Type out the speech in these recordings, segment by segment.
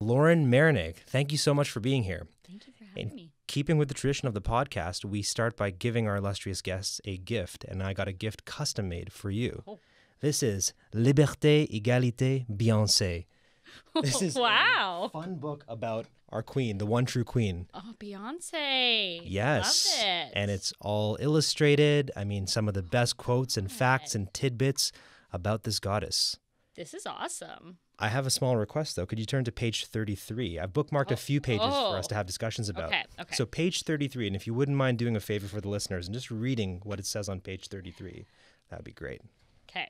Lauren Marinigh, thank you so much for being here. Thank you for having me. Keeping with the tradition of the podcast, we start by giving our illustrious guests a gift, and I got a gift custom made for you. Oh. This is Liberté, Égalité, Beyoncé. This is a fun book about our queen, the one true queen. Oh, Beyonce. Yes. Love it. And it's all illustrated. I mean, some of the best quotes and facts and tidbits about this goddess. This is awesome. I have a small request, though. Could you turn to page 33? I've bookmarked a few pages for us to have discussions about. Okay. So page 33, and if you wouldn't mind doing a favor for the listeners and just reading what it says on page 33, that would be great. Okay.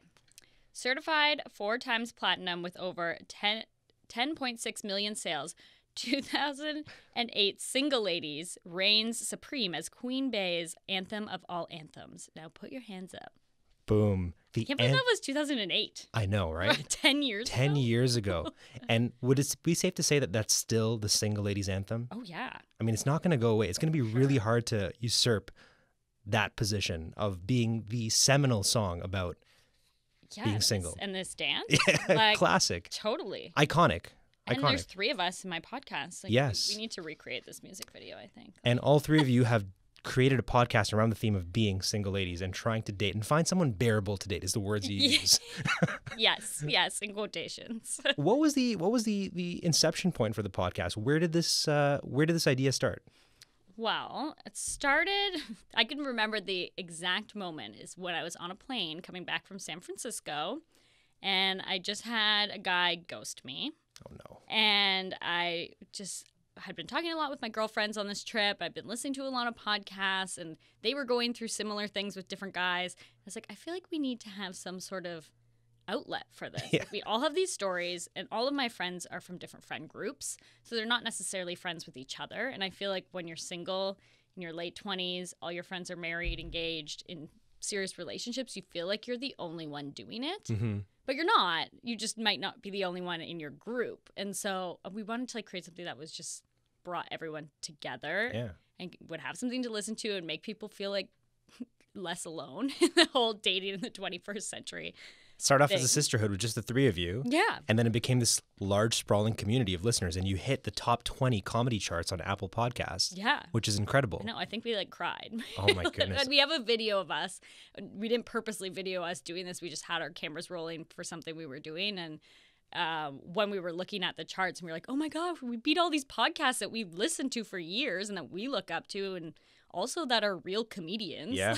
Certified 4 times platinum with over 10.6 million sales, 2008 Single Ladies reigns supreme as Queen Bey's anthem of all anthems. Now put your hands up. Boom. I can't believe that was 2008. I know, right? 10 years ago. 10 years ago. And would it be safe to say that that's still the Single Ladies anthem? Oh, yeah. I mean, it's not going to go away. It's going to be really hard to usurp that position of being the seminal song about being single. And this dance? Yeah, like, classic. Totally. Iconic. And there's 3 of us in my podcast. Like, yes. We need to recreate this music video, I think. And all 3 of you have created a podcast around the theme of being single ladies and trying to date and find someone bearable to date is the words you use. yes, in quotations. What was the inception point for the podcast? Where did this idea start? Well, it started, I can remember the exact moment is when I was on a plane coming back from San Francisco, and I just had a guy ghost me. Oh, no. And I just had been talking a lot with my girlfriends on this trip. I've been listening to a lot of podcasts, and they were going through similar things with different guys. I was like, I feel like we need to have some sort of outlet for this. Yeah. We all have these stories, and all of my friends are from different friend groups, so they're not necessarily friends with each other. And I feel like when you're single in your late 20s, all your friends are married, engaged, in serious relationships, you feel like you're the only one doing it. Mm-hmm. But you're not. You just might not be the only one in your group. And so we wanted to create something that was just brought everyone together and would have something to listen to and make people feel like less alone in the whole dating in the 21st century. Start off as a sisterhood with just the 3 of you. Yeah. And then it became this large, sprawling community of listeners, and you hit the top 20 comedy charts on Apple Podcasts. Yeah. Which is incredible. I know. I think we cried. Oh, my goodness. We have a video of us. We didn't purposely video us doing this. We just had our cameras rolling for something we were doing. And when we were looking at the charts, and we were like, oh, my God, we beat all these podcasts that we've listened to for years and that we look up to, and also that are real comedians. Yeah.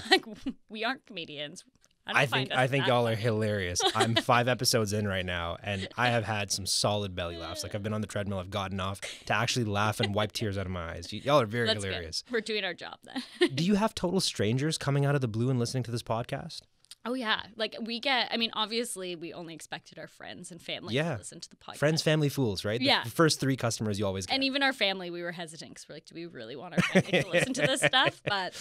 We aren't comedians. I think y'all are hilarious. I'm 5 episodes in right now, and I have had some solid belly laughs. I've been on the treadmill, I've gotten off to actually laugh and wipe tears out of my eyes. Y'all are very hilarious. Good. We're doing our job then. Do you have total strangers coming out of the blue and listening to this podcast? Oh, yeah. Obviously, we only expected our friends and family to listen to the podcast. Friends, family, fools, right? Yeah. The first 3 customers you always get. And even our family, we were hesitant because we're like, do we really want our family to listen to this stuff? But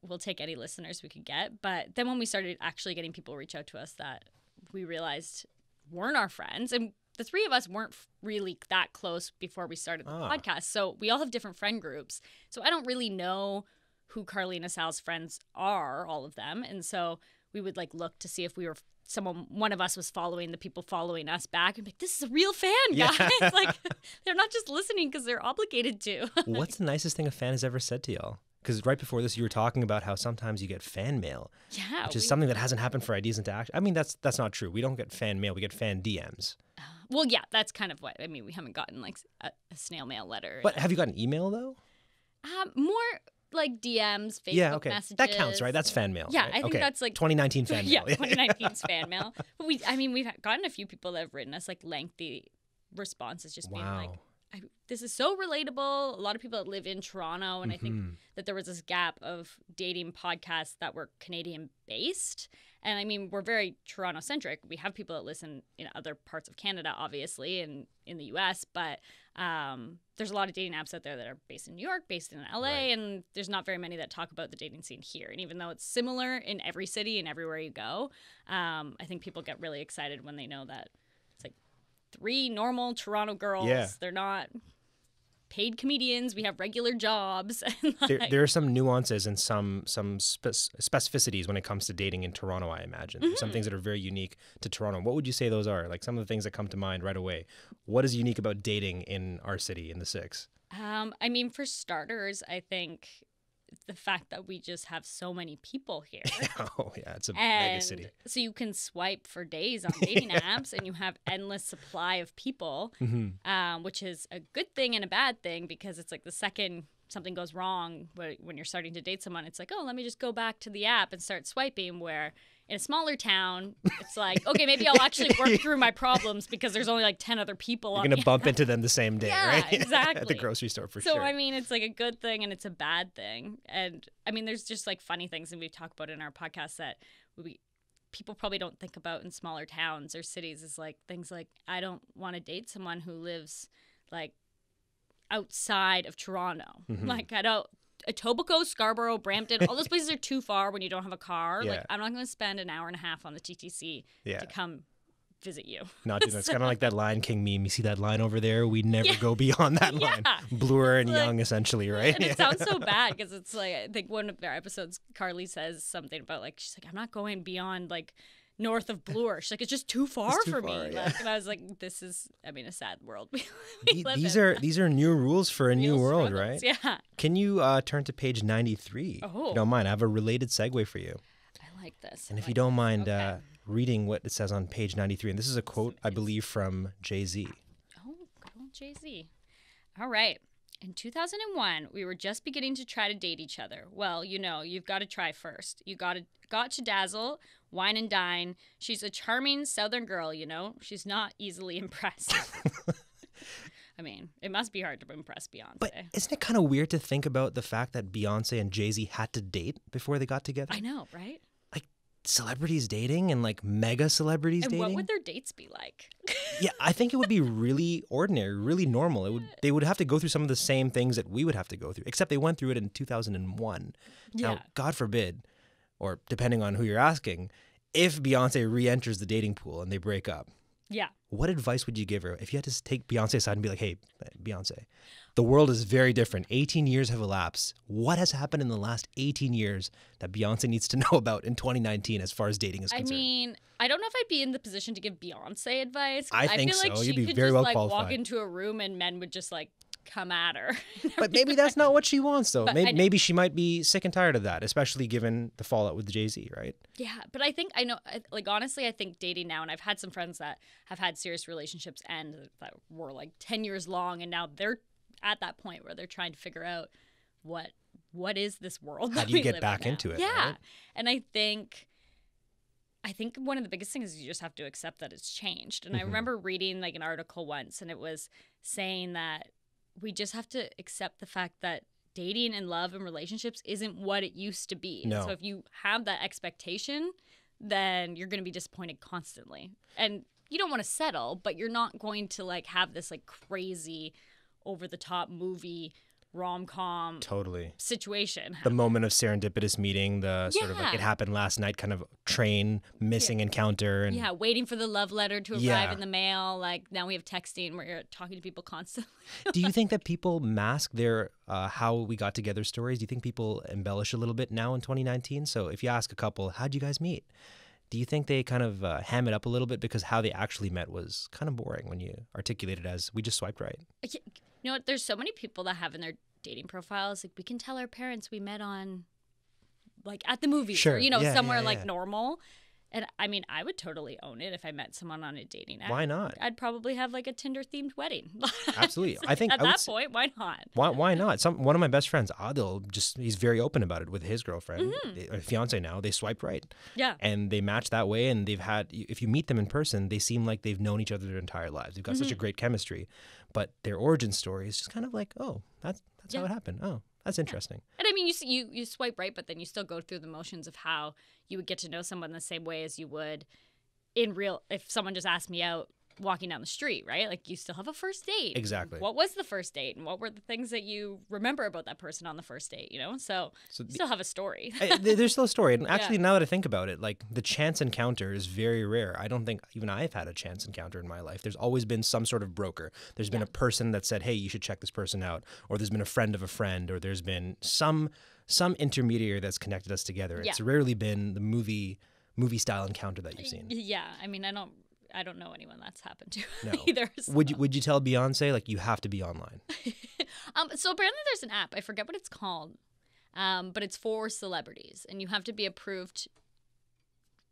we'll take any listeners we could get. But then when we started actually getting people reach out to us that we realized weren't our friends, and the 3 of us weren't really that close before we started the podcast. So we all have different friend groups. So I don't really know who Carlina Sal's friends are, all of them. And so we would look to see if we were one of us was following the people following us back and be like, this is a real fan, guys. Yeah. They're not just listening because they're obligated to. What's the nicest thing a fan has ever said to y'all? Because right before this, you were talking about how sometimes you get fan mail, which is something that hasn't happened for Ideas into Action. I mean, that's not true. We don't get fan mail. We get fan DMs. Well, yeah, that's kind of what, we haven't gotten a snail mail letter. But have you gotten email, though? More DMs, Facebook messages. That counts, right? That's fan mail. Yeah, right? I think that's 2019 fan mail. Yeah, 2019's fan mail. But we've gotten a few people that have written us lengthy responses, just being this is so relatable. A lot of people that live in Toronto, and I think that there was this gap of dating podcasts that were Canadian based. And we're very Toronto centric. We have people that listen in other parts of Canada, obviously, and in the US, but there's a lot of dating apps out there that are based in New York, based in LA, and there's not very many that talk about the dating scene here. And even though it's similar in every city and everywhere you go, I think people get really excited when they know that it's 3 normal Toronto girls. Yeah. They're not paid comedians. We have regular jobs. And like, there are some nuances and some specificities when it comes to dating in Toronto, I imagine. There's some things that are very unique to Toronto. What would you say those are? Like some of the things that come to mind right away. What is unique about dating in our city, in the Six? I mean, for starters, I think the fact that we just have so many people here. Oh, yeah, it's a mega city. So you can swipe for days on dating apps and you have endless supply of people, which is a good thing and a bad thing because it's like the second something goes wrong when you're starting to date someone, it's like, oh, let me just go back to the app and start swiping, where in a smaller town, it's like, okay, maybe I'll actually work through my problems because there's only like 10 other people You're going to bump into them the same day, yeah, right? Exactly. At the grocery store, for sure. So, I mean, it's like a good thing and it's a bad thing. And I mean, there's just like funny things, and we've talked about in our podcast that people probably don't think about in smaller towns or cities, is like things like, I don't want to date someone who lives like outside of Toronto. Like, I don't. Etobicoke, Scarborough, Brampton, all those places are too far when you don't have a car. Yeah. Like, I'm not going to spend an hour and a half on the TTC to come visit you. Not do that. It's kind of like that Lion King meme. You see that line over there? We never go beyond that line. Bluer and Young, essentially, right? And it sounds so bad because it's like, I think one of their episodes, Carly says something about like, she's like, I'm not going beyond like north of Bloor. She's like, it's just too far for me. Yeah. Like, and I was like, this is, I mean, a sad world we live in. These are new rules for a new world, struggles. Right? Yeah. Can you turn to page 93? Oh. If you don't mind, I have a related segue for you. I like this. And if you don't mind reading what it says on page 93, and this is a quote, I believe, from Jay-Z. Oh, good old Jay-Z. All right. In 2001, we were just beginning to try to date each other. Well, you know, you've got to try first. You got to dazzle, wine and dine. She's a charming Southern girl, you know. She's not easily impressed. I mean, it must be hard to impress Beyonce. But isn't it kind of weird to think about the fact that Beyonce and Jay-Z had to date before they got together? I know, right? Like celebrities dating and like mega celebrities dating. And what would their dates be like? Yeah, I think it would be really ordinary, really normal. They would have to go through some of the same things that we would have to go through, except they went through it in 2001. Yeah. Now, God forbid, or depending on who you're asking, if Beyonce re-enters the dating pool and they break up, yeah, what advice would you give her if you had to take Beyonce aside and be like, hey, Beyonce, the world is very different. 18 years have elapsed. What has happened in the last 18 years that Beyonce needs to know about in 2019 as far as dating is concerned? I mean, I don't know if I'd be in the position to give Beyonce advice. I think feel like so. she You'd be could very just, well like, qualified. Walk into a room and men would just like come at her. But maybe that's not what she wants, though. Maybe she might be sick and tired of that, especially given the fallout with Jay-Z, right? Yeah, but I think honestly, I think dating now, and I've had some friends that have had serious relationships and that were like 10 years long, and now they're at that point where they're trying to figure out what is this world that How do you we get live back in now? into it? Yeah, right? and I think one of the biggest things is you just have to accept that it's changed. And I remember reading like an article once, and it was saying that we just have to accept the fact that dating and love and relationships isn't what it used to be. No. So if you have that expectation, then you're going to be disappointed constantly. And you don't want to settle, but you're not going to like have this like crazy over the top movie rom-com situation happen. The moment of serendipitous meeting, the sort of like it happened last night kind of train missing encounter, and waiting for the love letter to arrive in the mail. Like now we have texting where you're talking to people constantly. Do you think that people mask their how we got together stories? Do you think people embellish a little bit now in 2019? So if you ask a couple, how'd you guys meet? Do you think they kind of ham it up a little bit because how they actually met was kind of boring when you articulate it as we just swiped right? You know what? There's so many people that have in their dating profiles, like, we can tell our parents we met on, like, at the movies or, somewhere like normal. And I mean, I would totally own it if I met someone on a dating app. Why not? I'd probably have like a Tinder-themed wedding. Absolutely. I think at that point, why not? Why not? One of my best friends, Adil, he's very open about it with his girlfriend, fiance now. They swipe right. Yeah. And they match that way. And if you meet them in person, they seem like they've known each other their entire lives. They've got such a great chemistry. But their origin story is just kind of like, oh, that's how it happened. Oh, that's interesting. And I mean, you swipe right, but then you still go through the motions of how you would get to know someone the same way as you would in real. If someone just asked me out walking down the street, right? Like, you still have a first date. Exactly. What was the first date, and what were the things that you remember about that person on the first date, you know? So you still have a story. There's still a story. And actually, now that I think about it, like, the chance encounter is very rare. I don't think even I've had a chance encounter in my life. There's always been some sort of broker. There's been a person that said, hey, you should check this person out. Or there's been a friend of a friend. Or there's been some intermediary that's connected us together. It's rarely been the movie style encounter that you've seen. Yeah. I mean, I don't know anyone that's happened to No. either. So. Would you tell Beyonce, like, you have to be online? So apparently there's an app. I forget what it's called, but it's for celebrities, and you have to be approved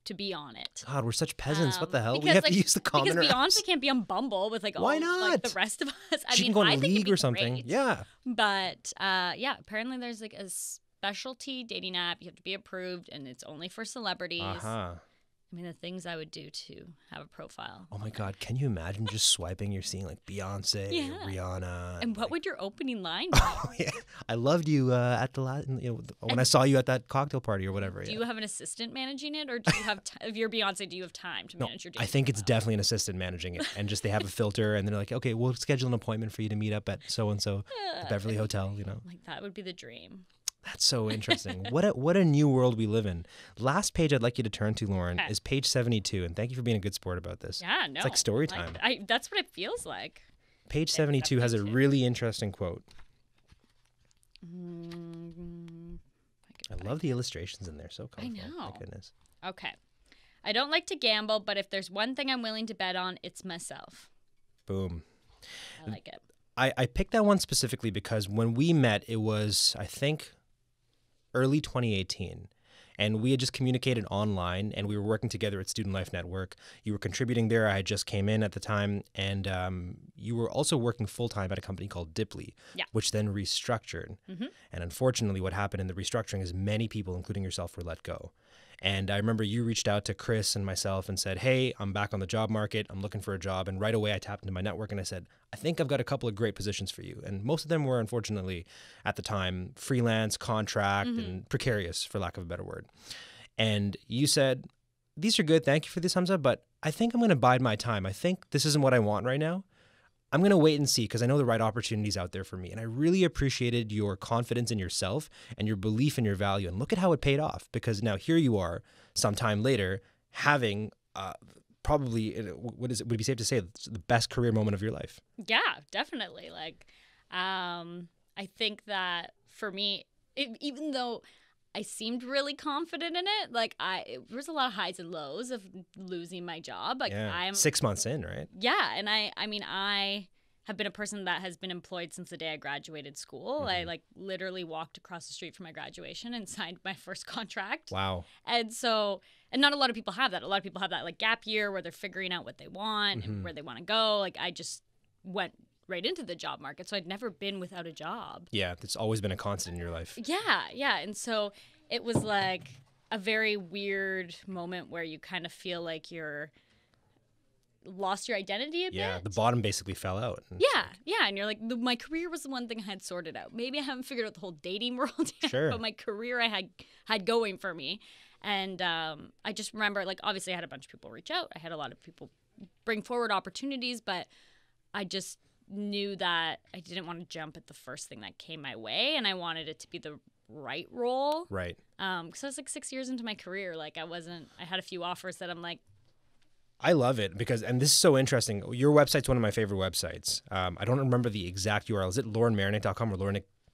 to be on it. God, we're such peasants. What the hell? Because, we have like, to use the commoner because apps. Beyonce can't be on Bumble with like all Why not? like, the rest of us. She can go in a league or something. Great. Yeah. But apparently there's like a specialty dating app. You have to be approved, and it's only for celebrities. I mean, the things I would do to have a profile. Oh my God, can you imagine just swiping? You're seeing like Beyonce, Rihanna. And what would your opening line be? Oh, yeah. I loved you at the last, when I saw you at that cocktail party or whatever. Do you have an assistant managing it, or do you have, if you're Beyonce, do you have time to manage your dating I think profile? it's definitely an assistant managing it. And just they have a filter and they're like, okay, we'll schedule an appointment for you to meet up at so-and-so, the Beverly Hotel, Like, that would be the dream. That's so interesting. What a new world we live in. Last page I'd like you to turn to, Lauren, is page 72. And thank you for being a good sport about this. Yeah, no. It's like story time. That's what it feels like. Page 72 has a really interesting quote. I love the illustrations in there. So colorful. I know. My goodness. Okay. I don't like to gamble, but if there's one thing I'm willing to bet on, it's myself. Boom. I like it. I picked that one specifically because when we met, it was, I think, early 2018. And we had just communicated online, and we were working together at Student Life Network. You were contributing there. I had just came in at the time. And you were also working full-time at a company called Dipley, which then restructured. Mm-hmm. And unfortunately, what happened in the restructuring is many people, including yourself, were let go. And I remember you reached out to Chris and myself and said, hey, I'm back on the job market. I'm looking for a job. And right away, I tapped into my network and I said, I think I've got a couple of great positions for you. And most of them were, unfortunately, at the time, freelance, contract, and precarious, for lack of a better word. And you said, these are good. Thank you for this, Hamza. But I think I'm going to bide my time. I think this isn't what I want right now. I'm going to wait and see because I know the right opportunity's out there for me. And I really appreciated your confidence in yourself and your belief in your value. And look at how it paid off, because now here you are sometime later having probably, would it be safe to say, the best career moment of your life? Yeah, definitely. Like, I think that for me, even though I seemed really confident in it, like there was a lot of highs and lows of losing my job. Like, I'm 6 months in, right? Yeah, and I mean, I have been a person that has been employed since the day I graduated school. Mm-hmm. I like literally walked across the street from my graduation and signed my first contract. Wow. And not a lot of people have that. A lot of people have that like gap year where they're figuring out what they want and where they want to go. Like, I just went right into the job market. So I'd never been without a job. Yeah, it's always been a constant in your life. Yeah. And so it was like a very weird moment where you kind of feel like you're lost your identity a bit. Yeah, the bottom basically fell out. Yeah. And you're like, my career was the one thing I had sorted out. Maybe I haven't figured out the whole dating world yet, but my career I had going for me. And I just remember, like, obviously I had a bunch of people reach out. I had a lot of people bring forward opportunities, but I just knew that I didn't want to jump at the first thing that came my way, and I wanted it to be the right role. Right. Because I was like 6 years into my career. Like, I had a few offers that I'm like, I love it because, and this is so interesting. Your website's one of my favorite websites. I don't remember the exact URL. Is it laurenmarinigh.com or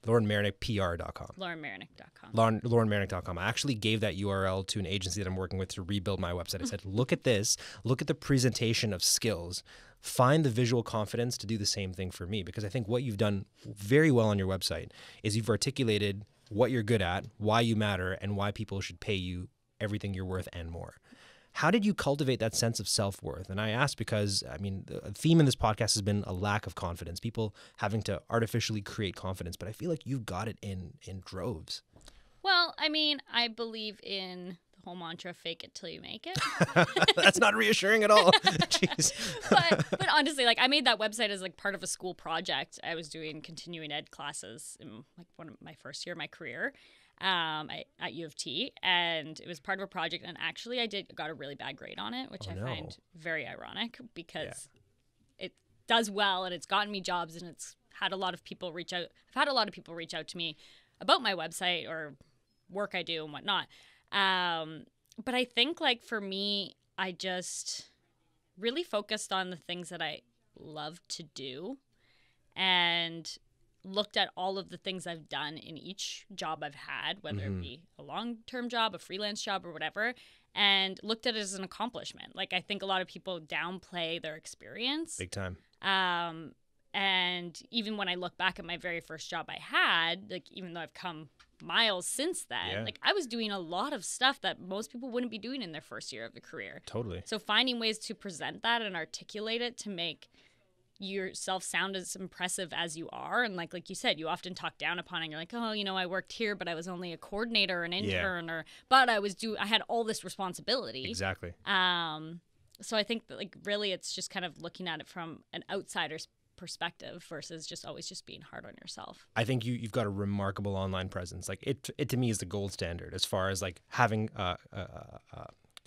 laurenmarinigh.pr.com? laurenmarinigh.com. laurenmarinigh.com. I actually gave that URL to an agency that I'm working with to rebuild my website. I said, look at this. Look at the presentation of skills. Find the visual confidence to do the same thing for me, because I think what you've done very well on your website is you've articulated what you're good at, why you matter, and why people should pay you everything you're worth and more. How did you cultivate that sense of self-worth? And I ask because, I mean, the theme in this podcast has been a lack of confidence, people having to artificially create confidence, but I feel like you've got it in droves. Well, I mean, I believe in the whole mantra, fake it till you make it. That's not reassuring at all. Jeez. But honestly, like, I made that website as like part of a school project. I was doing continuing ed classes in like one of my first year of my career. At U of T, and it was part of a project, and actually I got a really bad grade on it, which I find very ironic because it does well and it's gotten me jobs and it's had a lot of people reach out. I've had a lot of people reach out to me about my website or work I do and whatnot. But I think like for me, I just really focused on the things that I love to do and looked at all of the things I've done in each job I've had, whether it be a long-term job, a freelance job, or whatever, and looked at it as an accomplishment. Like, I think a lot of people downplay their experience. Big time. And even when I look back at my very first job I had, like, even though I've come miles since then, like, I was doing a lot of stuff that most people wouldn't be doing in their first year of the career. Totally. So finding ways to present that and articulate it to make yourself sound as impressive as you are, and like you said, you often talk down upon it and you're like, oh, you know, I worked here but I was only a coordinator or an intern, or but I had all this responsibility. Exactly. So I think that, like, really it's just kind of looking at it from an outsider's perspective versus just always just being hard on yourself. I think you've got a remarkable online presence. Like, it to me is the gold standard as far as like having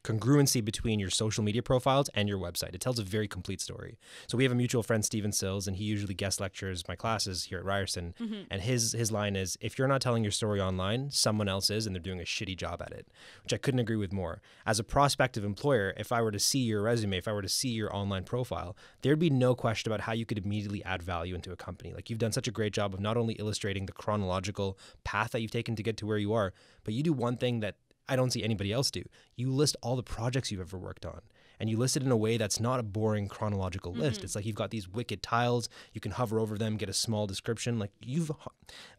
congruency between your social media profiles and your website. It tells a very complete story. So we have a mutual friend, Steven Sills, and he usually guest lectures my classes here at Ryerson. And his line is, if you're not telling your story online, someone else is, and they're doing a shitty job at it, which I couldn't agree with more. As a prospective employer, if I were to see your resume, if I were to see your online profile, there'd be no question about how you could immediately add value into a company. Like, you've done such a great job of not only illustrating the chronological path that you've taken to get to where you are, but you do one thing that I don't see anybody else do. You list all the projects you've ever worked on, and you list it in a way that's not a boring chronological list. It's like you've got these wicked tiles. You can hover over them, get a small description. Like,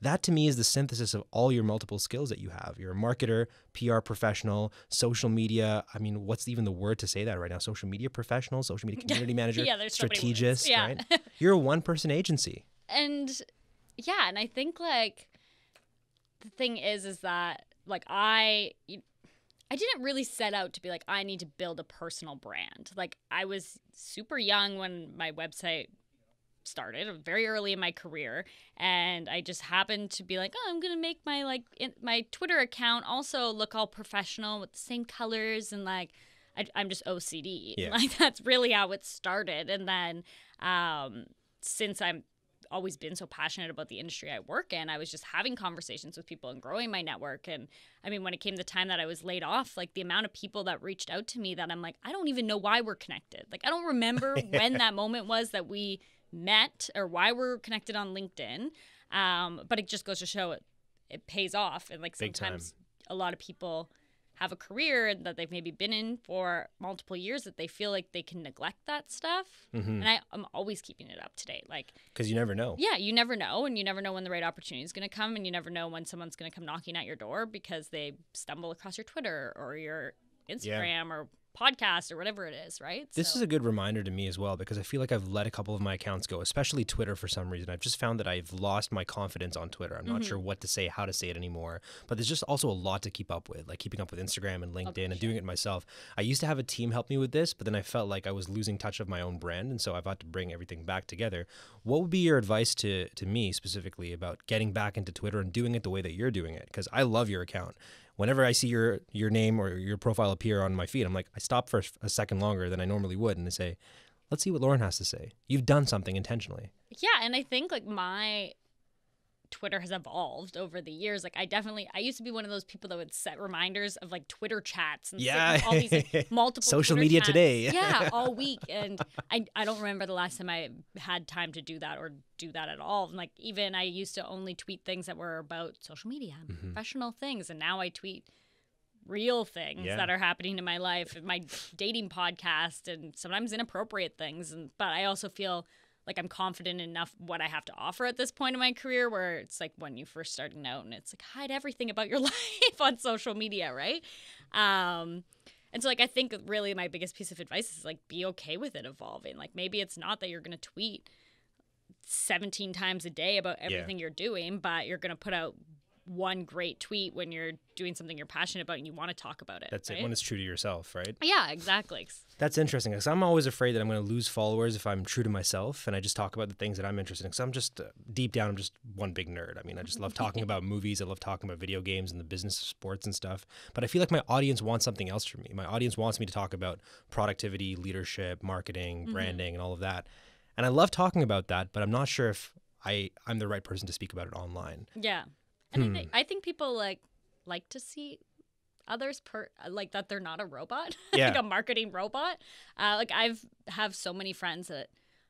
that to me is the synthesis of all your multiple skills that you have. You're a marketer, PR professional, social media. I mean, what's even the word to say that right now? Social media professional, social media community manager, strategist, right? You're a one-person agency. And I think like the thing is that, like, I didn't really set out to be like, I need to build a personal brand. Like, I was super young when my website started, very early in my career, and I just happened to be like, oh, I'm gonna make my my Twitter account also look all professional with the same colors, and like I'm just OCD. Yeah. Like, that's really how it started. And then since I'm always been so passionate about the industry I work in, I was just having conversations with people and growing my network. And I mean, when it came the time that I was laid off, like, the amount of people that reached out to me that I'm like, I don't even know why we're connected. Like, I don't remember when that moment was that we met or why we're connected on LinkedIn. But it just goes to show it pays off. And like, sometimes a lot of people have a career that they've maybe been in for multiple years that they feel like they can neglect that stuff. And I'm always keeping it up to date. Like, because you never know. Yeah, you never know. And you never know when the right opportunity is going to come. And you never know when someone's going to come knocking at your door because they stumble across your Twitter or your Instagram or podcast or whatever it is, right? This is a good reminder to me as well, because I feel like I've let a couple of my accounts go, especially Twitter for some reason. I've just found that I've lost my confidence on Twitter. I'm not sure what to say, how to say it anymore, but there's just also a lot to keep up with, like keeping up with Instagram and LinkedIn and doing it myself. I used to have a team help me with this, but then I felt like I was losing touch of my own brand, and so I've had to bring everything back together. What would be your advice to me specifically about getting back into Twitter and doing it the way that you're doing it? Because I love your account. Whenever I see your name or your profile appear on my feed, I'm like, I stop for a second longer than I normally would, and I say, let's see what Lauren has to say. You've done something intentionally. Yeah, and I think like my Twitter has evolved over the years. Like, I used to be one of those people that would set reminders of like Twitter chats and all these like, multiple social Twitter media chats. Today. Yeah, all week. And I don't remember the last time I had time to do that or do that at all. And like, even I used to only tweet things that were about social media and professional things. And now I tweet real things that are happening in my life, my dating podcast, and sometimes inappropriate things. But I also feel like I'm confident enough what I have to offer at this point in my career, where it's like when you first starting out and it's like, hide everything about your life on social media, right? And so like, I think really my biggest piece of advice is like, be okay with it evolving. Like, maybe it's not that you're going to tweet 17 times a day about everything you're doing, but you're going to put out one great tweet when you're doing something you're passionate about and you want to talk about it. That's right? It, when it's true to yourself, right? Yeah, exactly. That's interesting, because I'm always afraid that I'm going to lose followers if I'm true to myself and I just talk about the things that I'm interested in. Because I'm just, deep down, I'm just one big nerd. I mean, I just love talking about movies. I love talking about video games and the business of sports and stuff. But I feel like my audience wants something else from me. My audience wants me to talk about productivity, leadership, marketing, branding, and all of that. And I love talking about that, but I'm not sure if I'm the right person to speak about it online. Yeah. And I think people like to see others like that they're not a robot, Yeah. like a marketing robot. Like have so many friends that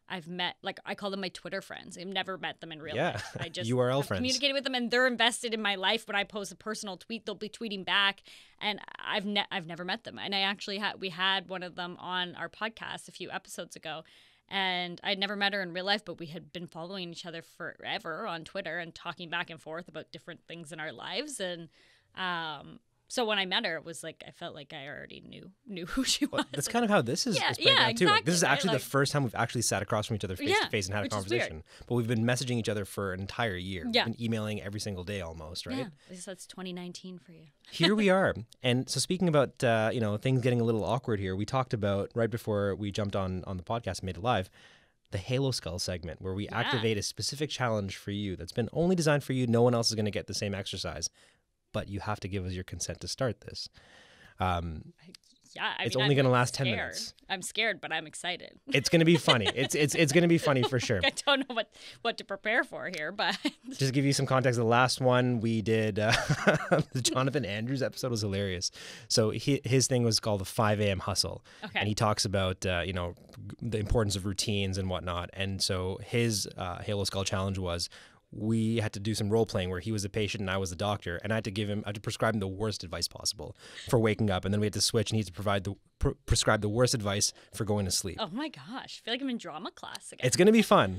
I've met, like I call them my Twitter friends. I've never met them in real life. I just URL have friends. communicated with them, and they're invested in my life. When I post a personal tweet, they'll be tweeting back, and I've never met them. And I actually we had one of them on our podcast a few episodes ago, and I'd never met her in real life, but we had been following each other forever on Twitter and talking back and forth about different things in our lives. And so when I met her, it was like I felt like I already knew who she was. That's kind of how this is playing out too. Like, this is actually the first time we've actually sat across from each other face to face and had a conversation. But we've been messaging each other for an entire year. Yeah. We've been emailing every single day almost, right? Yeah, at least that's 2019 for you. Here we are. And so speaking about things getting a little awkward here, we talked about right before we jumped on the podcast and made it live, the Halo Skull segment, where we activate a specific challenge for you that's been only designed for you. No one else is going to get the same exercise. But you have to give us your consent to start this. It's only going to last 10 minutes. I'm scared, but I'm excited. It's going to be funny. It's going to be funny for sure. I don't know what to prepare for here, but just to give you some context, the last one we did, the Jonathan Andrews episode was hilarious. So his thing was called the 5 a.m. hustle, and he talks about the importance of routines and whatnot. And so his Halo Skull challenge was, we had to do some role playing where he was a patient and I was a doctor, and I had to prescribe him the worst advice possible for waking up, and then we had to switch and he had to prescribe the worst advice for going to sleep. Oh my gosh, I feel like I'm in drama class again. It's going to be fun.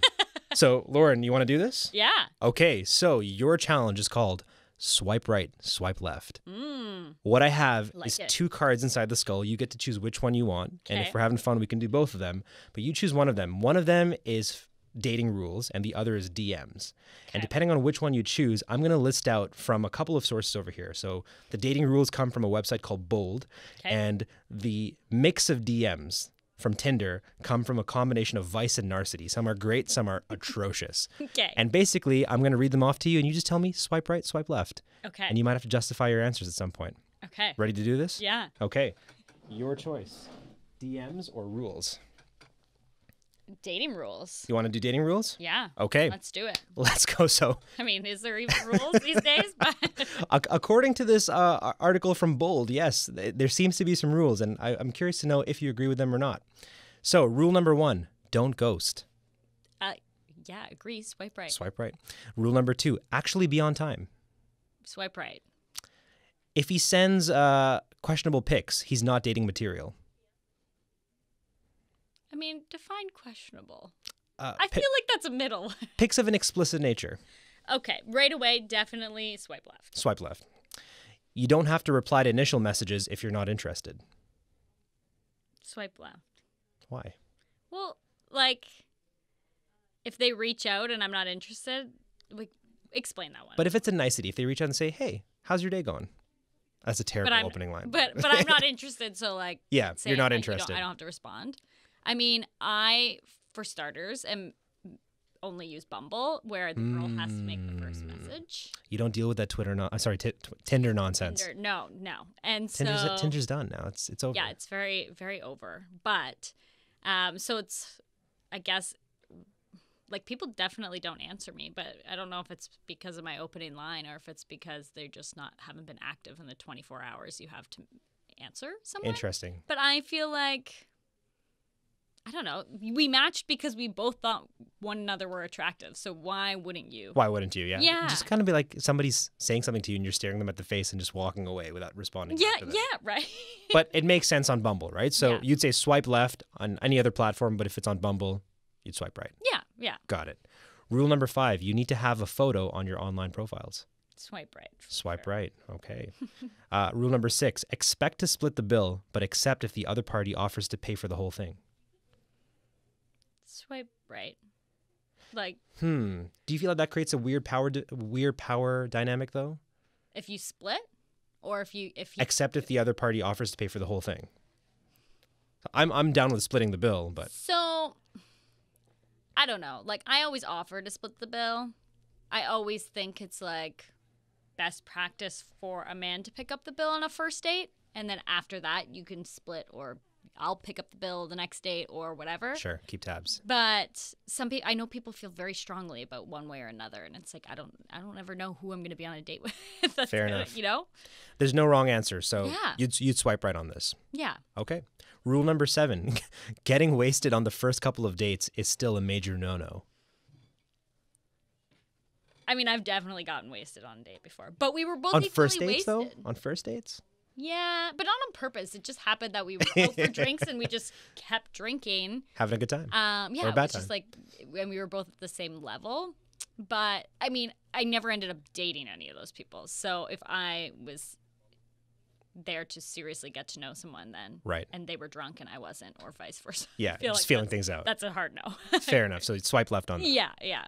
So Lauren, you want to do this? Yeah. Okay, so your challenge is called swipe right, swipe left. What I have is 2 cards inside the skull. You get to choose which one you want, and if we're having fun, we can do both of them, but you choose one of them. One of them is dating rules and the other is DMs. And depending on which one you choose, I'm going to list out from a couple of sources over here. So the dating rules come from a website called Bold, and the mix of DMs from Tinder come from a combination of vice and narcissy. Some are great, some are atrocious. And basically, I'm going to read them off to you and you just tell me swipe right, swipe left. And you might have to justify your answers at some point. Ready to do this? Yeah. Okay. Your choice. DMs or rules? Dating rules. You want to do dating rules? Yeah. Okay. Let's do it. Let's go. So, I mean, is there even rules these days? But according to this article from Bold, yes, there seems to be some rules, and I'm curious to know if you agree with them or not. So, rule number 1, don't ghost. Yeah, agree. Swipe right. Swipe right. Rule number 2, actually be on time. Swipe right. If he sends questionable pics, he's not dating material. I mean, define questionable. I feel like that's a middle. Pics of an explicit nature. Okay, right away, definitely swipe left. Swipe left. You don't have to reply to initial messages if you're not interested. Swipe left. Why? Well, like, if they reach out and I'm not interested, like, explain that one. But if it's a nicety, if they reach out and say, hey, how's your day going? That's a terrible opening line. But I'm not interested, so, like... Yeah, you're not interested. I don't have to respond. I mean, for starters, only use Bumble, where the girl has to make the first message. You don't deal with that Tinder nonsense. No. And Tinder's done now. It's over. Yeah, it's very, very over. But, so it's, I guess, like, people definitely don't answer me, but I don't know if it's because of my opening line or if it's because they just haven't been active in the 24 hours you have to answer someone. Interesting. But I feel like... I don't know. We matched because we both thought one another were attractive. So why wouldn't you? Why wouldn't you? Yeah. Yeah. Just kind of be like somebody's saying something to you and you're staring them at the face and just walking away without responding. Yeah, right. But it makes sense on Bumble, right? So you'd say swipe left on any other platform, but if it's on Bumble, you'd swipe right. Yeah. Got it. Rule number 5, you need to have a photo on your online profiles. Swipe right. Swipe right. Okay. Rule number 6, expect to split the bill, but accept if the other party offers to pay for the whole thing. Swipe right. Like. Do you feel like that creates a weird power dynamic though? If you split, or if you except if the other party offers to pay for the whole thing. I'm down with splitting the bill, but so I don't know. Like, I always offer to split the bill. I always think it's like best practice for a man to pick up the bill on a first date, and then after that you can split or I'll pick up the bill the next date or whatever. Sure, keep tabs. But some people, I know people feel very strongly about one way or another, and it's like I don't ever know who I'm going to be on a date with. That's Fair enough. You know, there's no wrong answer, so Yeah. you'd swipe right on this. Yeah. Okay. Rule number 7: getting wasted on the first couple of dates is still a major no-no. I mean, I've definitely gotten wasted on a date before, but we were both On equally first dates, wasted. though? On first dates? Yeah, but not on purpose. It just happened that we were out for drinks and we just kept drinking. Having a good time. Yeah, Or a it bad was just time. like when we were both at the same level. But I mean, I never ended up dating any of those people. So if I was there to seriously get to know someone then, Right. and they were drunk and I wasn't, or vice versa. Yeah, I feel just like feeling things out. That's a hard no. Fair enough. So you'd swipe left on that. Yeah.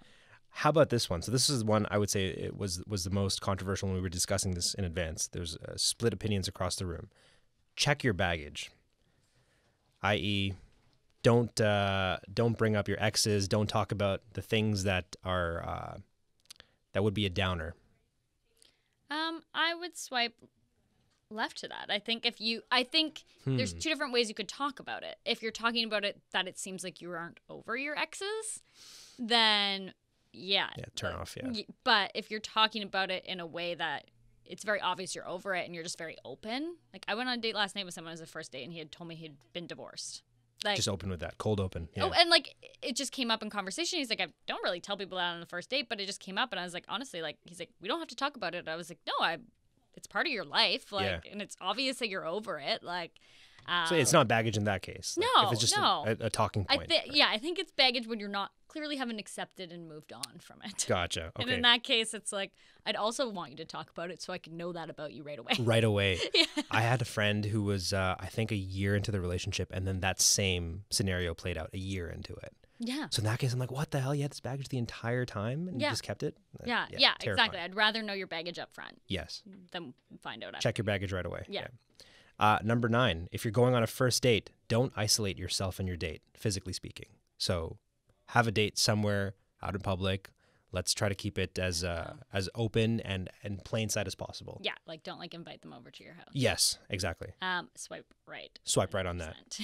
How about this one? So this is one I would say it was the most controversial when we were discussing this in advance. There's split opinions across the room. Check your baggage, i.e., don't bring up your exes. Don't talk about the things that are that would be a downer. I would swipe left to that. I think there's two different ways you could talk about it. If you're talking about it that it seems like you aren't over your exes, then yeah, turn off. Yeah, but if you're talking about it in a way that it's very obvious you're over it and you're just very open. Like I went on a date last night with someone as a first date and he had told me he'd been divorced. Like, just open with that, cold open. Yeah. Oh, and like it just came up in conversation. He's like, I don't really tell people that on the first date, but it just came up, and I was like, honestly, like he's like, we don't have to talk about it. I was like, no, it's part of your life, like, and it's obvious that you're over it, like. So it's not baggage in that case. Like, if it's just a talking point. I think it's baggage when you're not clearly haven't accepted and moved on from it. Gotcha. Okay. And in that case, it's like I'd also want you to talk about it so I can know that about you right away. Right away. Yeah. I had a friend who was, I think, a year into the relationship, and then that same scenario played out a year into it. Yeah. So in that case, I'm like, what the hell? You had this baggage the entire time, and you just kept it? Yeah, terrifying. exactly. I'd rather know your baggage up front. Yes. Than find out after. Check your baggage right away. Yeah. Number 9, if you're going on a first date, don't isolate yourself and your date, physically speaking. So have a date somewhere out in public. Let's try to keep it as open and plain sight as possible. Yeah, like don't like invite them over to your house. Yes, exactly. Swipe right. Swipe right on that.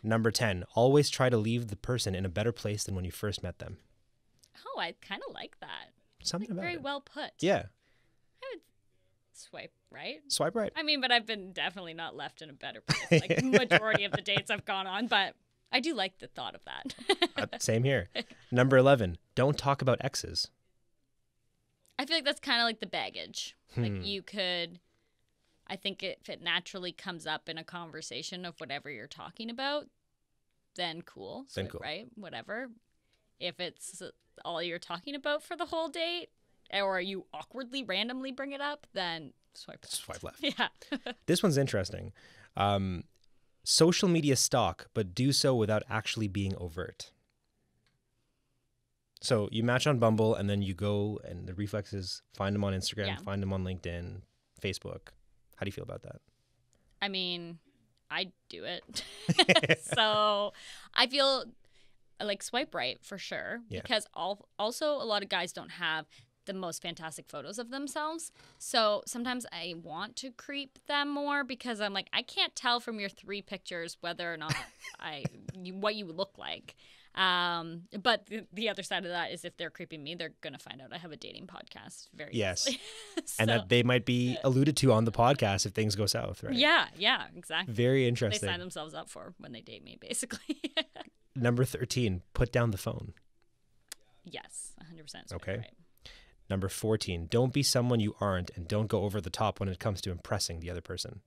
Number 10, always try to leave the person in a better place than when you first met them. Oh, I kind of like that. Something about very it. well put. Yeah. I would swipe right. Swipe right. I mean, but I've been definitely not left in a better place. Like majority of the dates I've gone on, but I do like the thought of that. Same here. Number 11, don't talk about exes. I feel like that's kind of like the baggage. Like you could, I think if it naturally comes up in a conversation of whatever you're talking about, then cool. Then cool. Right? Whatever. If it's all you're talking about for the whole date, or you awkwardly randomly bring it up, then swipe left. Swipe left. Yeah. This one's interesting. Social media stalk, but do so without actually being overt. So you match on Bumble, and then you go, and the reflex is find them on Instagram, find them on LinkedIn, Facebook. How do you feel about that? I mean, I do it. So I feel like swipe right for sure. Yeah. Because also a lot of guys don't have the most fantastic photos of themselves. So sometimes I want to creep them more because I'm like, I can't tell from your 3 pictures whether or not what you look like. But the other side of that is if they're creeping me, they're going to find out I have a dating podcast very easily. And that they might be alluded to on the podcast if things go south, right? Yeah, exactly. Very interesting. They sign themselves up for when they date me, basically. Number 13, put down the phone. Yes, 100%. Okay. Right. Number 14, don't be someone you aren't, and don't go over the top when it comes to impressing the other person.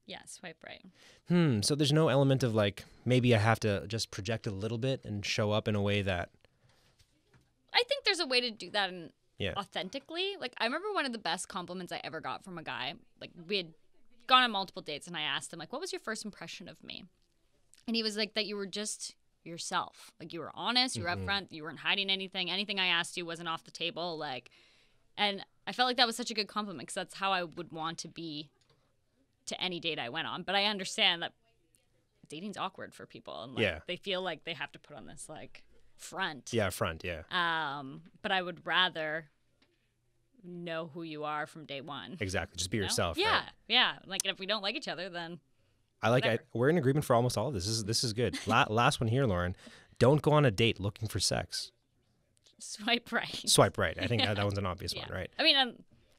Yeah, swipe right. So there's no element of like, maybe I have to just project a little bit and show up in a way that... I think there's a way to do that authentically. Like, I remember one of the best compliments I ever got from a guy. Like, we had gone on multiple dates, and I asked him, like, what was your first impression of me? And he was like, that you were just yourself. Like, you were honest, you were upfront, you weren't hiding anything. Anything I asked you wasn't off the table. Like, and I felt like that was such a good compliment because that's how I would want to be to any date I went on. But I understand that dating's awkward for people. And like, they feel like they have to put on this, like, front. Yeah, front, yeah. But I would rather know who you are from day one. Exactly. Just be yourself. Yeah, right? yeah. Like, if we don't like each other, then I like Whatever. it. We're in agreement for almost all of this. This is good. Last one here, Lauren. Don't go on a date looking for sex. Swipe right. Swipe right. I think that one's an obvious one, right? I mean,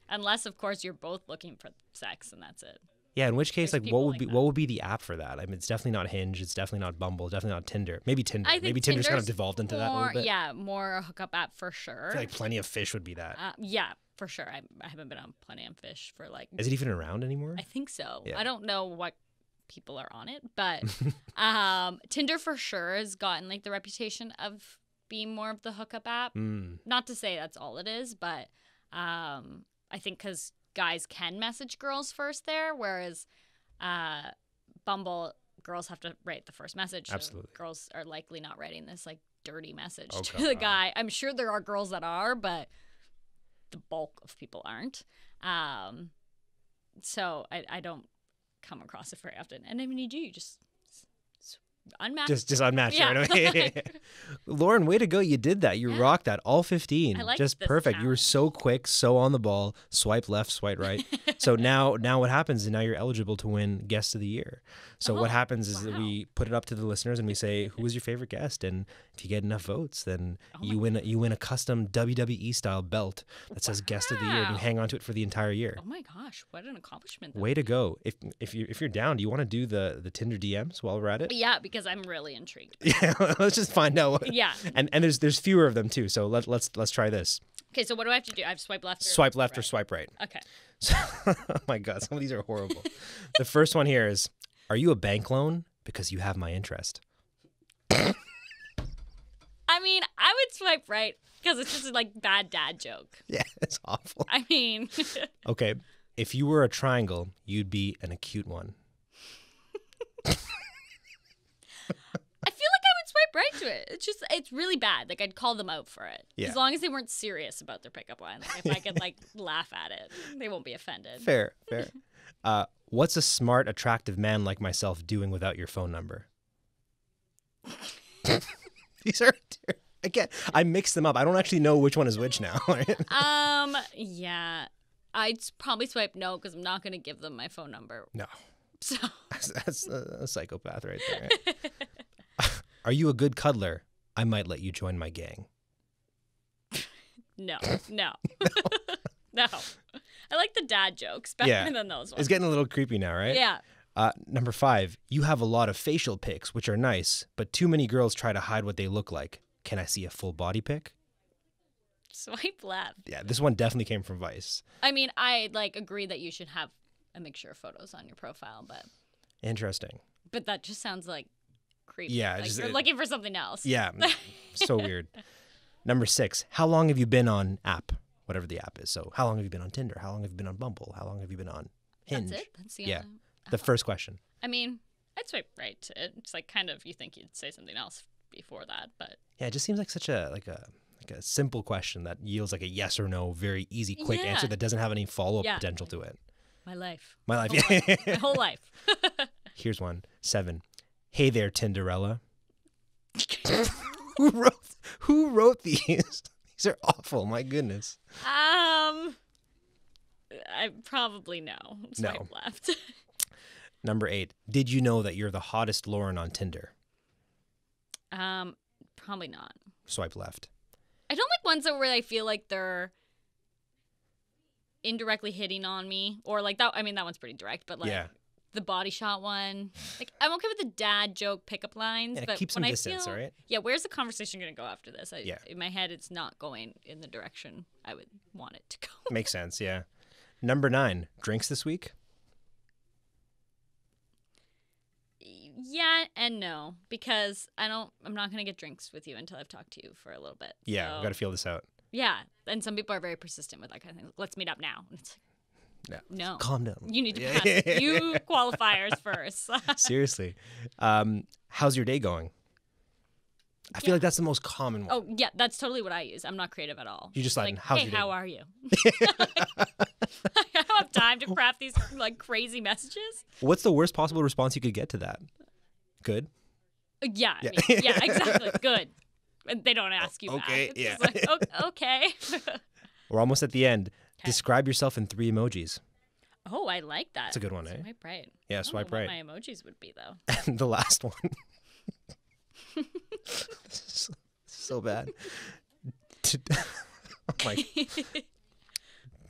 unless of course you're both looking for sex, and that's it. Yeah, in which case, There's like, what people would like be that. what would be the app for that? I mean, it's definitely not Hinge. It's definitely not Bumble. Definitely not Tinder. Maybe Tinder. I think Maybe Tinder's kind of Tinder's devolved into that a little bit. Yeah, more a hookup app for sure. I feel like Plenty of Fish would be that. Yeah, for sure. I haven't been on Plenty of Fish for like. Is it even around anymore? I think so. Yeah. I don't know what people are on it, but Tinder for sure has gotten like the reputation of being more of the hookup app. Not to say that's all it is, but I think because guys can message girls first there, whereas Bumble, girls have to write the first message. Absolutely. So girls are likely not writing this like dirty message Oh, to the God. guy. I'm sure there are girls that are, but the bulk of people aren't. So I don't come across it very often. And I mean, you do, you just unmatch. Just unmatched Yeah. right away. Lauren, way to go. You did that. You rocked that. All 15. I like Just this perfect. You were challenge. so quick, so on the ball. Swipe left, swipe right. So now what happens is now you're eligible to win Guest of the Year. So what happens is that wow. we put it up to the listeners and we say, who was your favorite guest? And if you get enough votes, then Oh you win a custom WWE style belt that says Guest of the Year, and you Wow. hang on to it for the entire year. Oh my gosh, what an accomplishment. that Way to go. If you're down, do you want to do the Tinder DMs while we're at it? Yeah, because I'm really intrigued. Yeah, let's just find out. Yeah. And there's fewer of them too. So let's try this. Okay, so what do I have to do? I have to swipe left or Swipe left or right? swipe right. Okay. So, oh my God, some of these are horrible. The first one here is, are you a bank loan? Because you have my interest. I mean, I would swipe right because it's just a like bad dad joke. Yeah, it's awful. I mean, Okay, if you were a triangle, you'd be an acute one. I feel like I would swipe right to it. It's really bad. Like I'd call them out for it. Yeah. As long as they weren't serious about their pickup line. Like if I could like laugh at it, they won't be offended. Fair. What's a smart, attractive man like myself doing without your phone number? These are, again, I mix them up. I don't actually know which one is which now. Yeah. I'd probably swipe no because I'm not going to give them my phone number. No. So That's a psychopath right there. Are you a good cuddler? I might let you join my gang. no. No. I like the dad jokes better than those ones. It's getting a little creepy now, right? Yeah. Number 5, you have a lot of facial pics, which are nice, but too many girls try to hide what they look like. Can I see a full body pic? Swipe left. Yeah, this one definitely came from Vice. I mean, I like agree that you should have a mixture of photos on your profile, Interesting. but that just sounds like creepy. Yeah, like just- you're looking for something else. Yeah, so weird. Number 6, how long have you been on app? Whatever the app is. So how long have you been on Tinder? How long have you been on Bumble? How long have you been on Hinge? That's it. That's the Yeah. only. The first question. I mean, I'd swipe right to it. It's like kind of you think you'd say something else before that, but Yeah, it just seems like such a simple question that yields like a yes or no, very easy, quick Yeah. answer that doesn't have any follow-up Yeah. potential to it. my life, My life. my whole life. Here's one. 7. Hey there, Tinderella. Who wrote these? These are awful. My goodness. I probably no. Swipe left. Number 8. Did you know that you're the hottest Lauren on Tinder? Probably not. Swipe left. I don't like ones that where I feel like they're indirectly hitting on me, or like that. I mean, that one's pretty direct, but like Yeah. the body shot one. Like I'm okay with the dad joke pickup lines, Yeah, but keep some when distance, I feel, all right? Yeah, where's the conversation going to go after this? Yeah. In my head, it's not going in the direction I would want it to go. Makes sense, yeah. Number 9. Drinks this week? Yeah and no, because I'm not going to get drinks with you until I've talked to you for a little bit. Yeah, So, we got to feel this out. yeah, and some people are very persistent with that kind of thing. Let's meet up now. And it's like, no. Calm down. You need to pass you qualifiers first. Seriously. How's your day going? I feel like that's the most common one. Oh, yeah, that's totally what I use. I'm not creative at all. You just like, how's hey, your day? how are you? I don't have time to craft these like crazy messages. What's the worst possible response you could get to that? Good? Yeah, I mean, yeah, exactly. Good. And they don't ask you Okay, back. It's yeah. just like, okay. We're almost at the end. Okay. Describe yourself in 3 emojis. Oh, I like that. That's a good one, eh? Swipe right. Yeah, swipe right. What my emojis would be, though. And the last one. This is so bad. Oh my.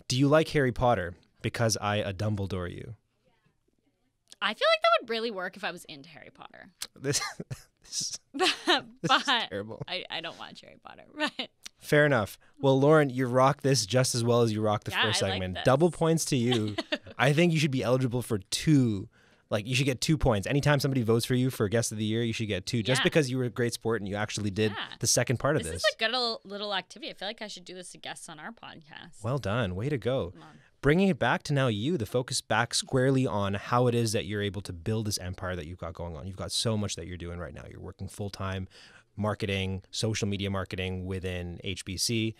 Do you like Harry Potter? Because I a Dumbledore you. I feel like that would really work if I was into Harry Potter. This is terrible. I don't watch Harry Potter. Right. Fair enough. Well, Lauren, you rock this just as well as you rock the first segment. Like Double points to you. I think you should be eligible for 2. Like, you should get 2 points. Anytime somebody votes for you for Guest of the Year, you should get 2. Just because you were a great sport and you actually did the second part of this. This is a good little activity. I feel like I should do this to guests on our podcast. Well done. Way to go. Bringing it back to now the focus back squarely on how it is that you're able to build this empire that you've got going on. You've got so much that you're doing right now. You're working full-time, marketing, social media marketing within HBC,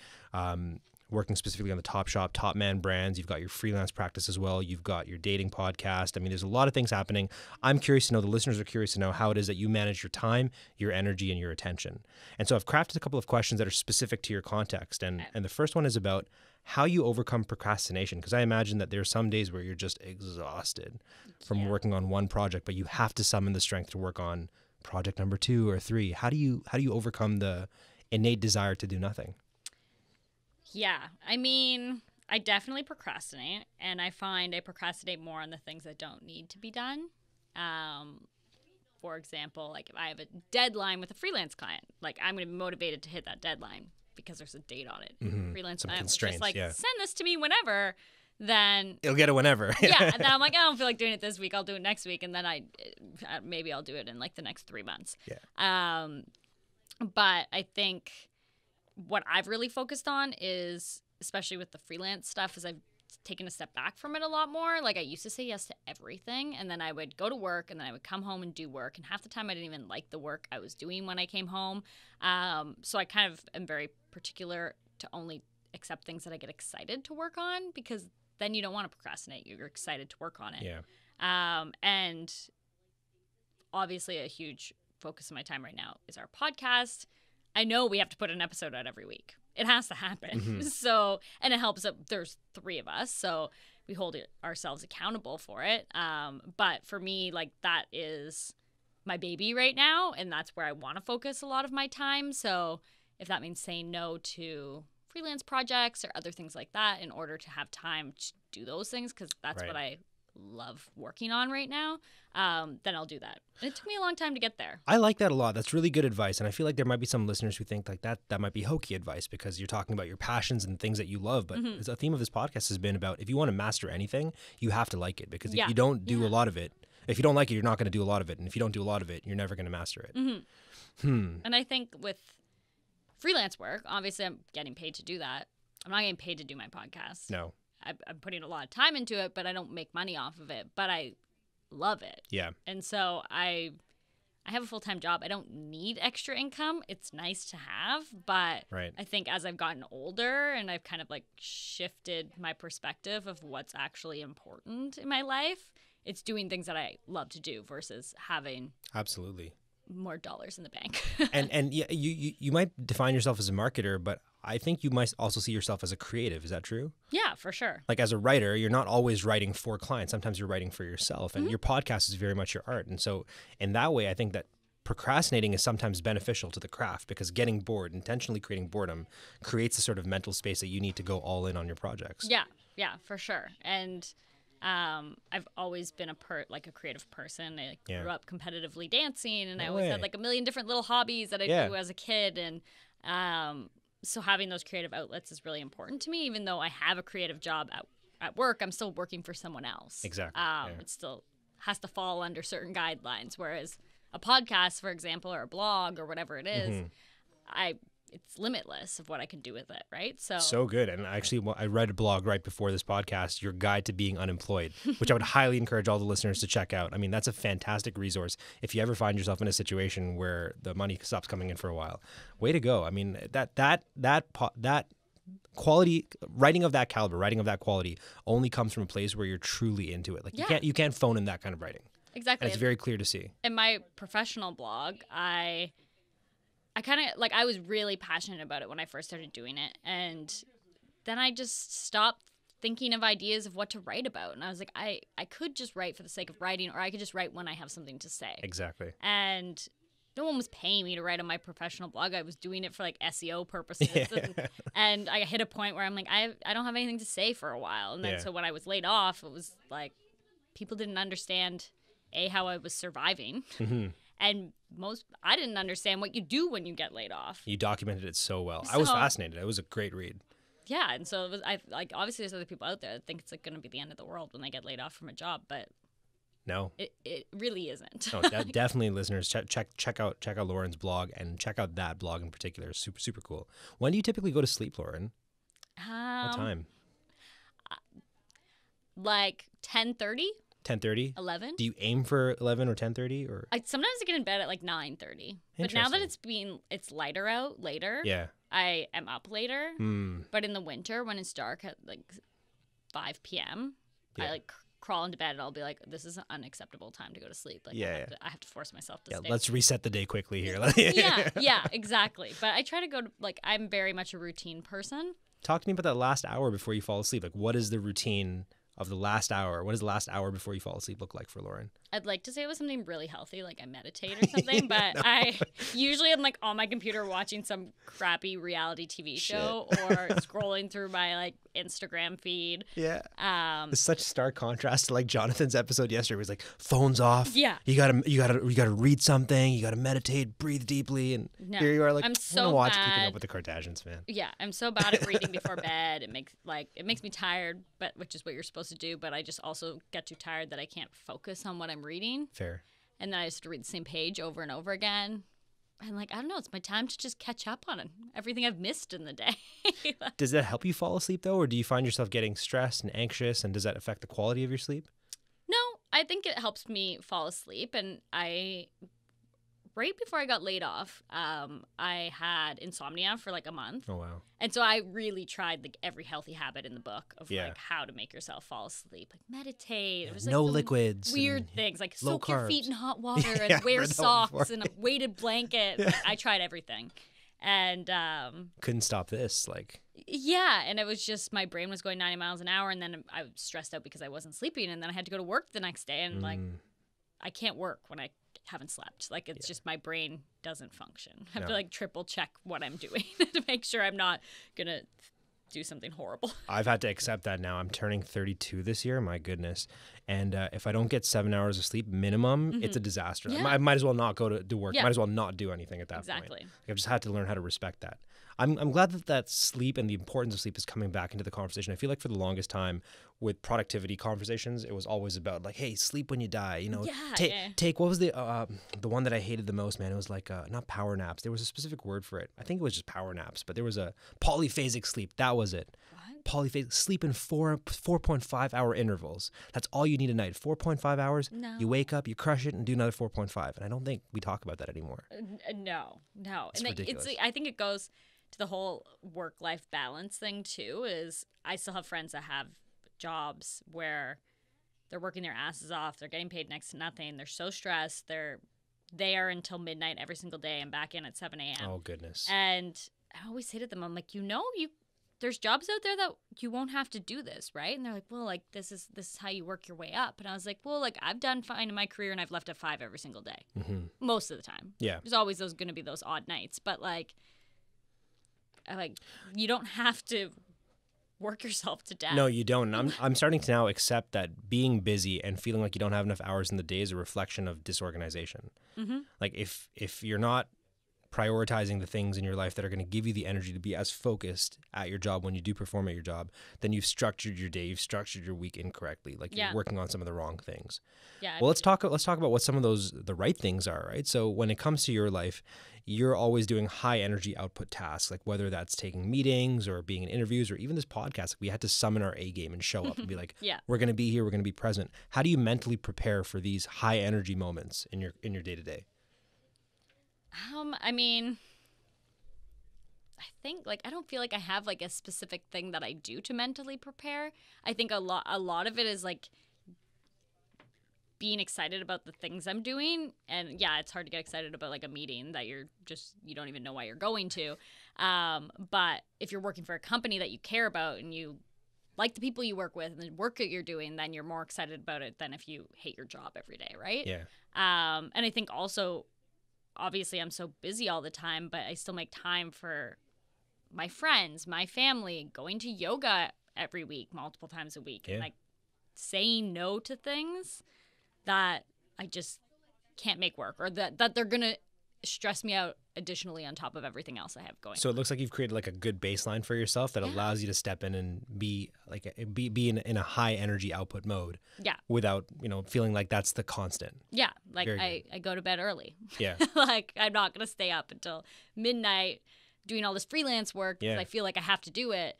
working specifically on the Top Shop, Top Man brands. You've got your freelance practice as well. You've got your dating podcast. I mean, there's a lot of things happening. I'm curious to know, the listeners are curious to know how it is that you manage your time, your energy, and your attention. And so I've crafted a couple of questions that are specific to your context. And the first one is about how you overcome procrastination. Because I imagine that there are some days where you're just exhausted from working on one project, but you have to summon the strength to work on project number 2 or 3. How do you overcome the innate desire to do nothing? Yeah, I mean, I definitely procrastinate, and I find I procrastinate more on the things that don't need to be done. For example, like if I have a deadline with a freelance client, like I'm going to be motivated to hit that deadline because there's a date on it. Freelance Some client, constraints, just like send this to me whenever. Then it'll get it whenever. And then I'm like, I don't feel like doing it this week. I'll do it next week, and then maybe I'll do it in like the next 3 months. But I think what I've really focused on is, especially with the freelance stuff, is I've taken a step back from it a lot more. Like I used to say yes to everything, and then I would go to work, and then I would come home and do work, and half the time I didn't even like the work I was doing when I came home. So I kind of am very particular to only accept things that I get excited to work on, because then you don't want to procrastinate. You're excited to work on it. And obviously a huge focus of my time right now is our podcast. I know we have to put an episode out every week. It has to happen. So, and it helps that there's 3 of us, so we hold ourselves accountable for it. But for me, like, that is my baby right now, and that's where I want to focus a lot of my time. So if that means saying no to freelance projects or other things like that in order to have time to do those things, because that's what I love working on right now, then I'll do that. And it took me a long time to get there. I like that a lot. That's really good advice. And I feel like there might be some listeners who think like that might be hokey advice because you're talking about your passions and things that you love. But the theme of this podcast has been about, if you want to master anything, you have to like it, because if you don't do a lot of it, if you don't like it, you're not going to do a lot of it. And if you don't do a lot of it, you're never going to master it. And I think with freelance work, obviously I'm getting paid to do that. I'm not getting paid to do my podcast. No. I'm putting a lot of time into it, but I don't make money off of it. But I love it. Yeah. And so I have a full-time job. I don't need extra income. It's nice to have, but I think as I've gotten older and I've kind of like shifted my perspective of what's actually important in my life, it's doing things that I love to do versus having more dollars in the bank. and yeah, you might define yourself as a marketer, but I think you might also see yourself as a creative. Is that true? Yeah, for sure. Like as a writer, you're not always writing for clients. Sometimes you're writing for yourself, and your podcast is very much your art. And so in that way, I think that procrastinating is sometimes beneficial to the craft, because getting bored, intentionally creating boredom, creates a sort of mental space that you need to go all in on your projects. Yeah, for sure. And I've always been a creative person. I grew up competitively dancing, and I always had like a million different little hobbies that I do as a kid. And so having those creative outlets is really important to me. Even though I have a creative job at work, I'm still working for someone else. Exactly. It still has to fall under certain guidelines. Whereas a podcast, for example, or a blog or whatever it is, it's limitless of what I can do with it, right? So good. And actually, I read a blog right before this podcast, Your Guide to Being Unemployed, which I would highly encourage all the listeners to check out. I mean, that's a fantastic resource if you ever find yourself in a situation where the money stops coming in for a while. Way to go. I mean, that quality, writing of that caliber, writing of that quality only comes from a place where you're truly into it. Like you can't phone in that kind of writing. Exactly. And it's very clear to see. In my professional blog, I kind of, I was really passionate about it when I first started doing it. And then I just stopped thinking of ideas of what to write about. And I was like, I could just write for the sake of writing, or I could just write when I have something to say. Exactly. And no one was paying me to write on my professional blog. I was doing it for like SEO purposes. And I hit a point where I'm like, I don't have anything to say for a while. And then so when I was laid off, it was like people didn't understand how I was surviving. And I didn't understand what you do when you get laid off. You documented it so well. I was fascinated. It was a great read. Yeah, and so it was. Obviously there's other people out there that think it's like going to be the end of the world when they get laid off from a job, but no, it really isn't. No, definitely, listeners, check out Lauren's blog, and check out that blog in particular. It's super, super cool. When do you typically go to sleep, Lauren? What time? Like 10:30. 10:30? 11. Do you aim for 11 or 10:30 or? Sometimes I get in bed at like 9:30. But now that it's lighter out later. Yeah. I am up later. But in the winter when it's dark at like 5 p.m., I like crawl into bed and I'll be like, this is an unacceptable time to go to sleep. Like I have to force myself to stay. Let's reset the day quickly here. yeah, exactly. But I try to go to I'm very much a routine person. Talk to me about that last hour before you fall asleep. Like, what is the routine of the last hour? What does the last hour before you fall asleep look like for Lauren? I'd like to say it was something really healthy, like I meditate or something, but I usually am like on my computer watching some crappy reality TV show or scrolling through my like Instagram feed. Yeah. It's such stark contrast to like Jonathan's episode yesterday. It was like phones off. Yeah. You gotta read something. You gotta meditate, breathe deeply, and here you are like, I'm so I watch bad. Keeping Up with the Kardashians, man. Yeah, I'm so bad at reading before bed. It makes me tired, which is what you're supposed to do. But I just also get too tired that I can't focus on what I'm reading. Fair. And then I just have to read the same page over and over again. And like, I don't know, it's my time to just catch up on everything I've missed in the day. Does that help you fall asleep though? Or do you find yourself getting stressed and anxious, and does that affect the quality of your sleep? No, I think it helps me fall asleep. And right before I got laid off, I had insomnia for like a month. Oh, wow. And so I really tried like every healthy habit in the book of like how to make yourself fall asleep. Like meditate. It was, like, no liquids. Weird things. Like soak your feet in hot water Yeah, and wear socks and a weighted blanket. Like, I tried everything. And couldn't stop this. Like, yeah, and it was just my brain was going 90 miles an hour, and then I was stressed out because I wasn't sleeping, and then I had to go to work the next day, and like I can't work when I haven't slept. Like it's just my brain doesn't function. I have to like triple check what I'm doing to make sure I'm not gonna do something horrible. I've had to accept that now. I'm turning 32 this year. My goodness. And if I don't get 7 hours of sleep minimum, it's a disaster. Yeah. I might as well not go to work. Yeah. Might as well not do anything at that point. Exactly. Like, I've just had to learn how to respect that. I'm glad that sleep and the importance of sleep is coming back into the conversation. I feel like for the longest time with productivity conversations, it was always about like, hey, sleep when you die. You know, take what was the one that I hated the most, man? It was like not power naps. There was a specific word for it. I think it was just power naps, but there was a polyphasic sleep. That was it. What? Polyphasic sleep in 4.5 hour intervals. That's all you need a night. 4.5 hours. No. You wake up, you crush it, and do another 4.5. And I don't think we talk about that anymore. No. It's ridiculous. I think it goes to the whole work-life balance thing too. Is I still have friends that have jobs where they're working their asses off, they're getting paid next to nothing, they're so stressed, they're there until midnight every single day and back in at 7 a.m. Oh, goodness. And I always say to them, I'm like, there's jobs out there that you won't have to do this, right? And they're like, well, like this is how you work your way up. And I was like, well, like I've done fine in my career and I've left at 5 every single day. Most of the time. Yeah. There's always going to be those odd nights, but like you don't have to work yourself to death. No, you don't. And I'm starting to now accept that being busy and feeling like you don't have enough hours in the day is a reflection of disorganization. Like if you're not prioritizing the things in your life that are going to give you the energy to be as focused at your job when you do perform at your job, then you've structured your day, you've structured your week incorrectly. Like you're working on some of the wrong things. Yeah. Well, let's talk about what some of the right things are, right? So when it comes to your life, you're always doing high energy output tasks, like whether that's taking meetings or being in interviews or even this podcast. Like we had to summon our A game and show up and be like, we're going to be here, we're going to be present. How do you mentally prepare for these high energy moments in your day to day? I mean, I think like I don't feel like I have like a specific thing that I do to mentally prepare. I think a lot of it is like being excited about the things I'm doing. And yeah, it's hard to get excited about like a meeting that you don't even know why you're going to. But if you're working for a company that you care about and you like the people you work with and the work that you're doing, then you're more excited about it than if you hate your job every day, right? Yeah. And I think also, obviously, I'm so busy all the time, but I still make time for my friends, my family, going to yoga every week, multiple times a week, and like saying no to things that I just can't make work, or that they're gonna stress me out additionally on top of everything else I have going. So it looks like you've created like a good baseline for yourself that allows you to step in and be like be in a high energy output mode. Yeah. Without, feeling like that's the constant. Yeah. Like I go to bed early. Yeah. Like I'm not going to stay up until midnight doing all this freelance work because I feel like I have to do it.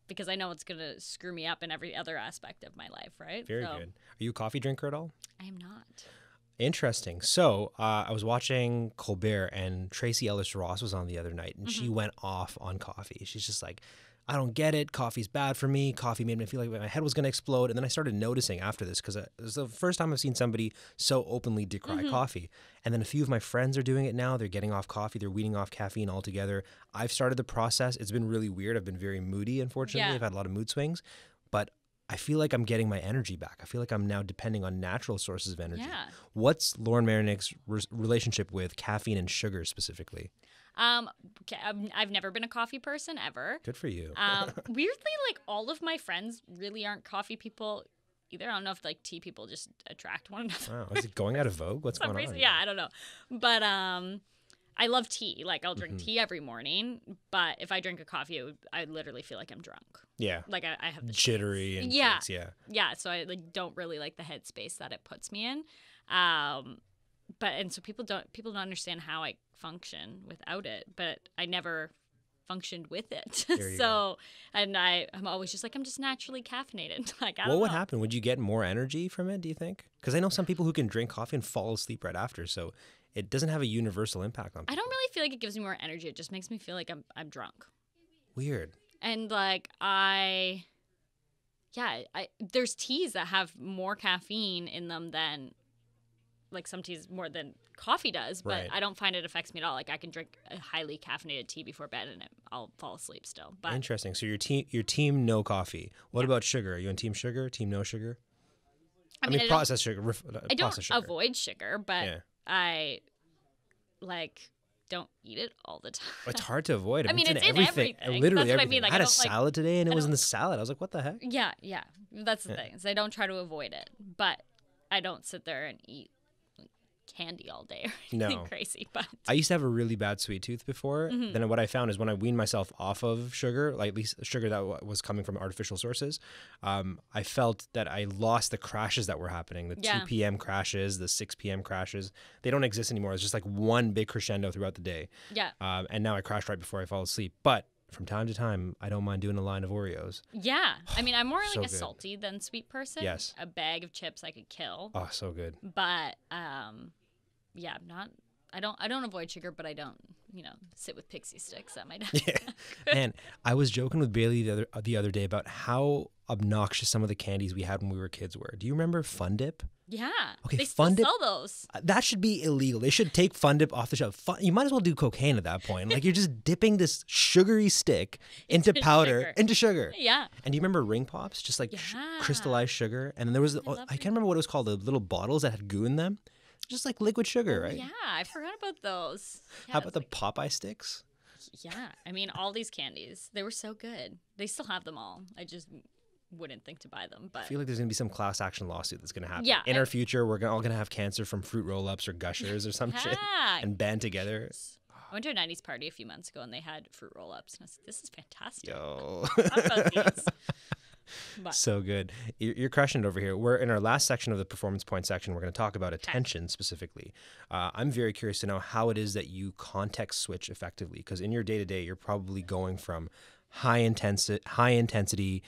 Because I know it's going to screw me up in every other aspect of my life, right? Very good. Are you a coffee drinker at all? I am not. Interesting. So I was watching Colbert, and Tracy Ellis Ross was on the other night, and she went off on coffee. She's just like, I don't get it. Coffee's bad for me. Coffee made me feel like my head was going to explode. And then I started noticing after this, because it was the first time I've seen somebody so openly decry coffee. And then a few of my friends are doing it now. They're getting off coffee. They're weaning off caffeine altogether. I've started the process. It's been really weird. I've been very moody, unfortunately. I've had a lot of mood swings. But I feel like I'm getting my energy back. I feel like I'm now depending on natural sources of energy. Yeah. What's Lauren Marinich's relationship with caffeine and sugar specifically? I've never been a coffee person ever. Good for you. Weirdly, like all of my friends really aren't coffee people either. I don't know if like tea people just attract one another. Wow, is it going out of vogue? What's going on? Yeah, I don't know. But I love tea. Like I'll drink tea every morning. But if I drink a coffee, I literally feel like I'm drunk. Yeah. Like I have the jittery and yeah. things, yeah. Yeah. So I like don't really like the headspace that it puts me in. So people don't understand how I function without it, but I never functioned with it. So, and I'm always just like, I'm just naturally caffeinated. Like, I don't know. What would happen? Would you get more energy from it, do you think? Because I know some people who can drink coffee and fall asleep right after, so it doesn't have a universal impact on people. I don't really feel like it gives me more energy. It just makes me feel like I'm drunk. Weird. And like there's teas that have more caffeine in them than like some teas more than coffee does, but I don't find it affects me at all. Like I can drink a highly caffeinated tea before bed and I'll fall asleep still. But interesting. So your team no coffee. What about sugar? Are you on team sugar? Team no sugar? I mean processed sugar. I don't avoid sugar, but I like don't eat it all the time. It's hard to avoid. I mean, it's in everything. Literally That's what everything. I mean. Like, I had a salad today and it was in the salad. I was like, what the heck? Yeah. That's the thing. Is I don't try to avoid it, but I don't sit there and eat candy all day or anything crazy. But I used to have a really bad sweet tooth before. Then what I found is when I weaned myself off of sugar, like at least sugar that was coming from artificial sources, I felt that I lost the crashes that were happening. The 2 p.m. crashes, the 6 p.m. crashes. They don't exist anymore. It's just like one big crescendo throughout the day. Yeah. And now I crash right before I fall asleep. But from time to time, I don't mind doing a line of Oreos. Yeah. I mean, I'm more like a salty than sweet person. Yes. A bag of chips I could kill. Oh, so good. But yeah, I don't avoid sugar, but I don't, sit with pixie sticks at my desk. Yeah. Man, I was joking with Bailey the other day about how obnoxious some of the candies we had when we were kids were. Do you remember Fun Dip? Yeah. Okay, they Fun still Dip, sell those. That should be illegal. They should take Fun Dip off the shelf. You might as well do cocaine at that point. Like you're just dipping this sugary stick into powder, into sugar. Yeah. And do you remember Ring Pops? Just like crystallized sugar. And then there was, I can't remember what it was called, the little bottles that had goo in them. Just like liquid sugar, right? Yeah, I forgot about those. Yeah, how about the Popeye sticks? Yeah, I mean, all these candies, they were so good. They still have them all. I just wouldn't think to buy them. But I feel like there's going to be some class action lawsuit that's going to happen. Yeah, in our future, we're all going to have cancer from fruit roll-ups or gushers or some shit and band together. I went to a 90s party a few months ago and they had fruit roll-ups. And I was like, this is fantastic. Yo. How about these? But. So good. You're crushing it over here. We're in our last section of the performance point section. We're going to talk about attention specifically. I'm very curious to know how it is that you context switch effectively, because in your day-to-day, you're probably going from high intensity,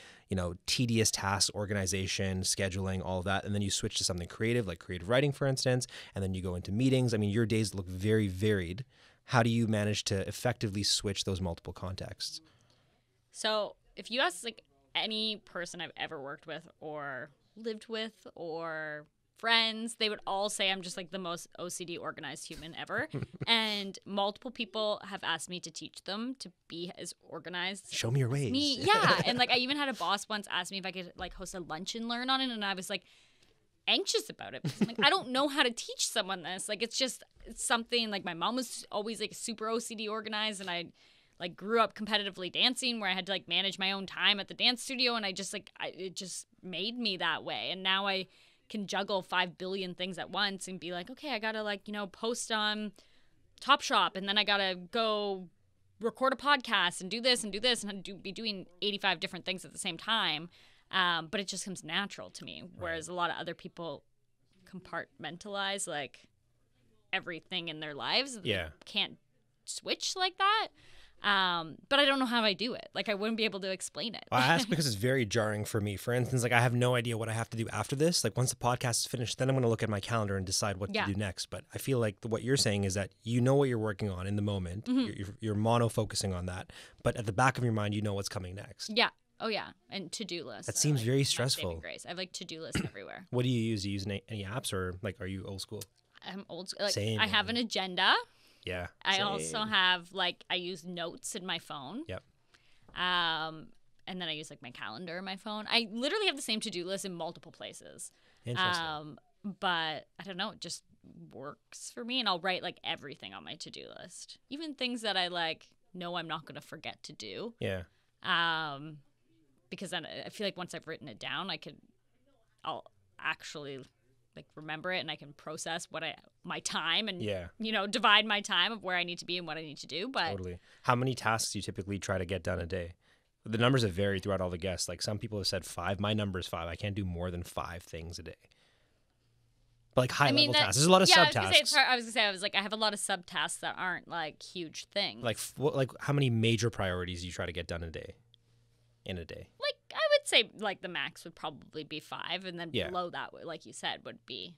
tedious task organization, scheduling, all of that, and then you switch to something creative, like creative writing, for instance, and then you go into meetings. I mean, your days look very varied. How do you manage to effectively switch those multiple contexts? So if you ask, any person I've ever worked with or lived with or friends, they would all say I'm just like the most OCD organized human ever. And multiple people have asked me to teach them to be as organized. Show me your ways. Me. Yeah. And like I even had a boss once ask me if I could like host a lunch and learn on it. And I was like anxious about it. Because I'm like, I don't know how to teach someone this. Like it's something like my mom was always like super OCD organized, and I like grew up competitively dancing where I had to like manage my own time at the dance studio, and I just like it just made me that way. And now I can juggle 5 billion things at once and be like, okay, I gotta like, you know, post on Topshop, and then I gotta go record a podcast and do this and be doing 85 different things at the same time. But it just comes natural to me, whereas a lot of other people compartmentalize like everything in their lives. Yeah. They can't switch like that. But I don't know how I do it. Like I wouldn't be able to explain it. Well, I ask because it's very jarring for me. For instance, like I have no idea what I have to do after this. Like once the podcast is finished, then I'm going to look at my calendar and decide what to do next. But I feel like what you're saying is that you know what you're working on in the moment. You're mono-focusing on that. But at the back of your mind, you know what's coming next. Yeah. Oh, yeah. And to-do lists. That seems very stressful. Grace. I have like to-do lists everywhere. What do you use? Do you use any apps, or like are you old school? I'm old school. Like, Same. I have an agenda. Yeah. I also have like I use notes in my phone. Yep. And then I use like my calendar in my phone. I literally have the same to-do list in multiple places. Interesting. But I don't know, it just works for me, and I'll write like everything on my to-do list. Even things that I like know I'm not going to forget to do. Yeah. Because then I feel like once I've written it down, I'll actually like remember it, and I can process my time and you know, divide my time of where I need to be and what I need to do. But totally. How many tasks do you typically try to get done a day? The numbers have varied throughout all the guests. Like some people have said 5. My number is 5. I can't do more than 5 things a day. But like high level tasks. There's a lot of subtasks. I was gonna say I have a lot of subtasks that aren't like huge things. Like how many major priorities do you try to get done a day? In a day? Like I would say like the max would probably be 5, and then below that, like you said, would be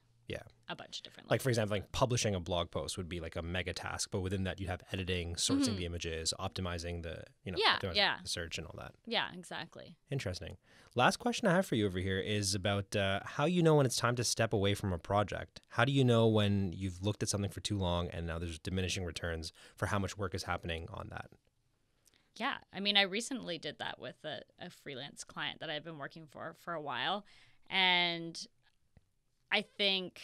a bunch of different. Like for example, like publishing a blog post would be like a mega task, but within that you'd have editing, sourcing the images, optimizing the the search and all that. Yeah, exactly. Interesting. Last question I have for you over here is about how you know when it's time to step away from a project. How do you know when you've looked at something for too long and now there's diminishing returns for how much work is happening on that? Yeah. I mean, I recently did that with a freelance client that I've been working for a while. And I think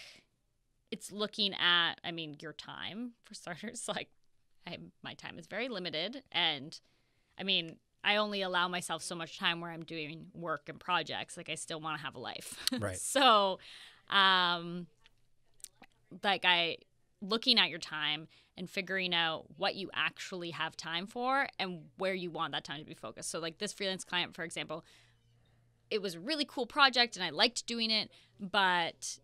it's looking at, I mean, your time, for starters. Like, my time is very limited. And, I mean, I only allow myself so much time where I'm doing work and projects. Like, I still want to have a life. Right. So, looking at your time and figuring out what you actually have time for and where you want that time to be focused. So like this freelance client, for example, it was a really cool project and I liked doing it, but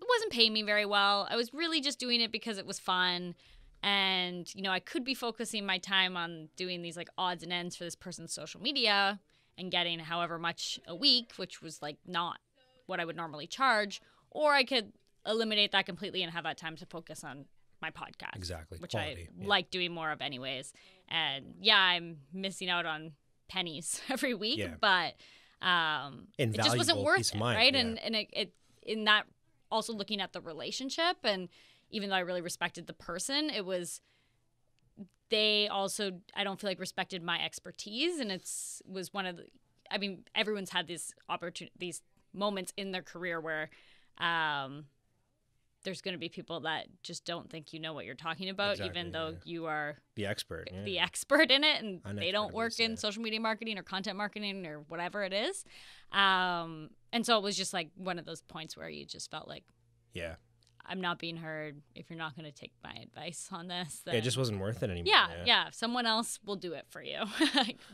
it wasn't paying me very well. I was really just doing it because it was fun. And, you know, I could be focusing my time on doing these like odds and ends for this person's social media and getting however much a week, which was like not what I would normally charge, or I could eliminate that completely and have that time to focus on my podcast. Exactly. Which quality, I like doing more of anyways. And I'm missing out on pennies every week, but it just wasn't worth it, right? And it in that also looking at the relationship, and even though I really respected the person, they also, I don't feel like, respected my expertise. And was one of the, I mean, everyone's had these moments in their career where there's going to be people that just don't think you know what you're talking about, even though you are the expert in it, and they don't work in social media marketing or content marketing or whatever it is. And so it was just like one of those points where you just felt like, I'm not being heard. If you're not going to take my advice on this, then it just wasn't worth it anymore. Yeah. Someone else will do it for you.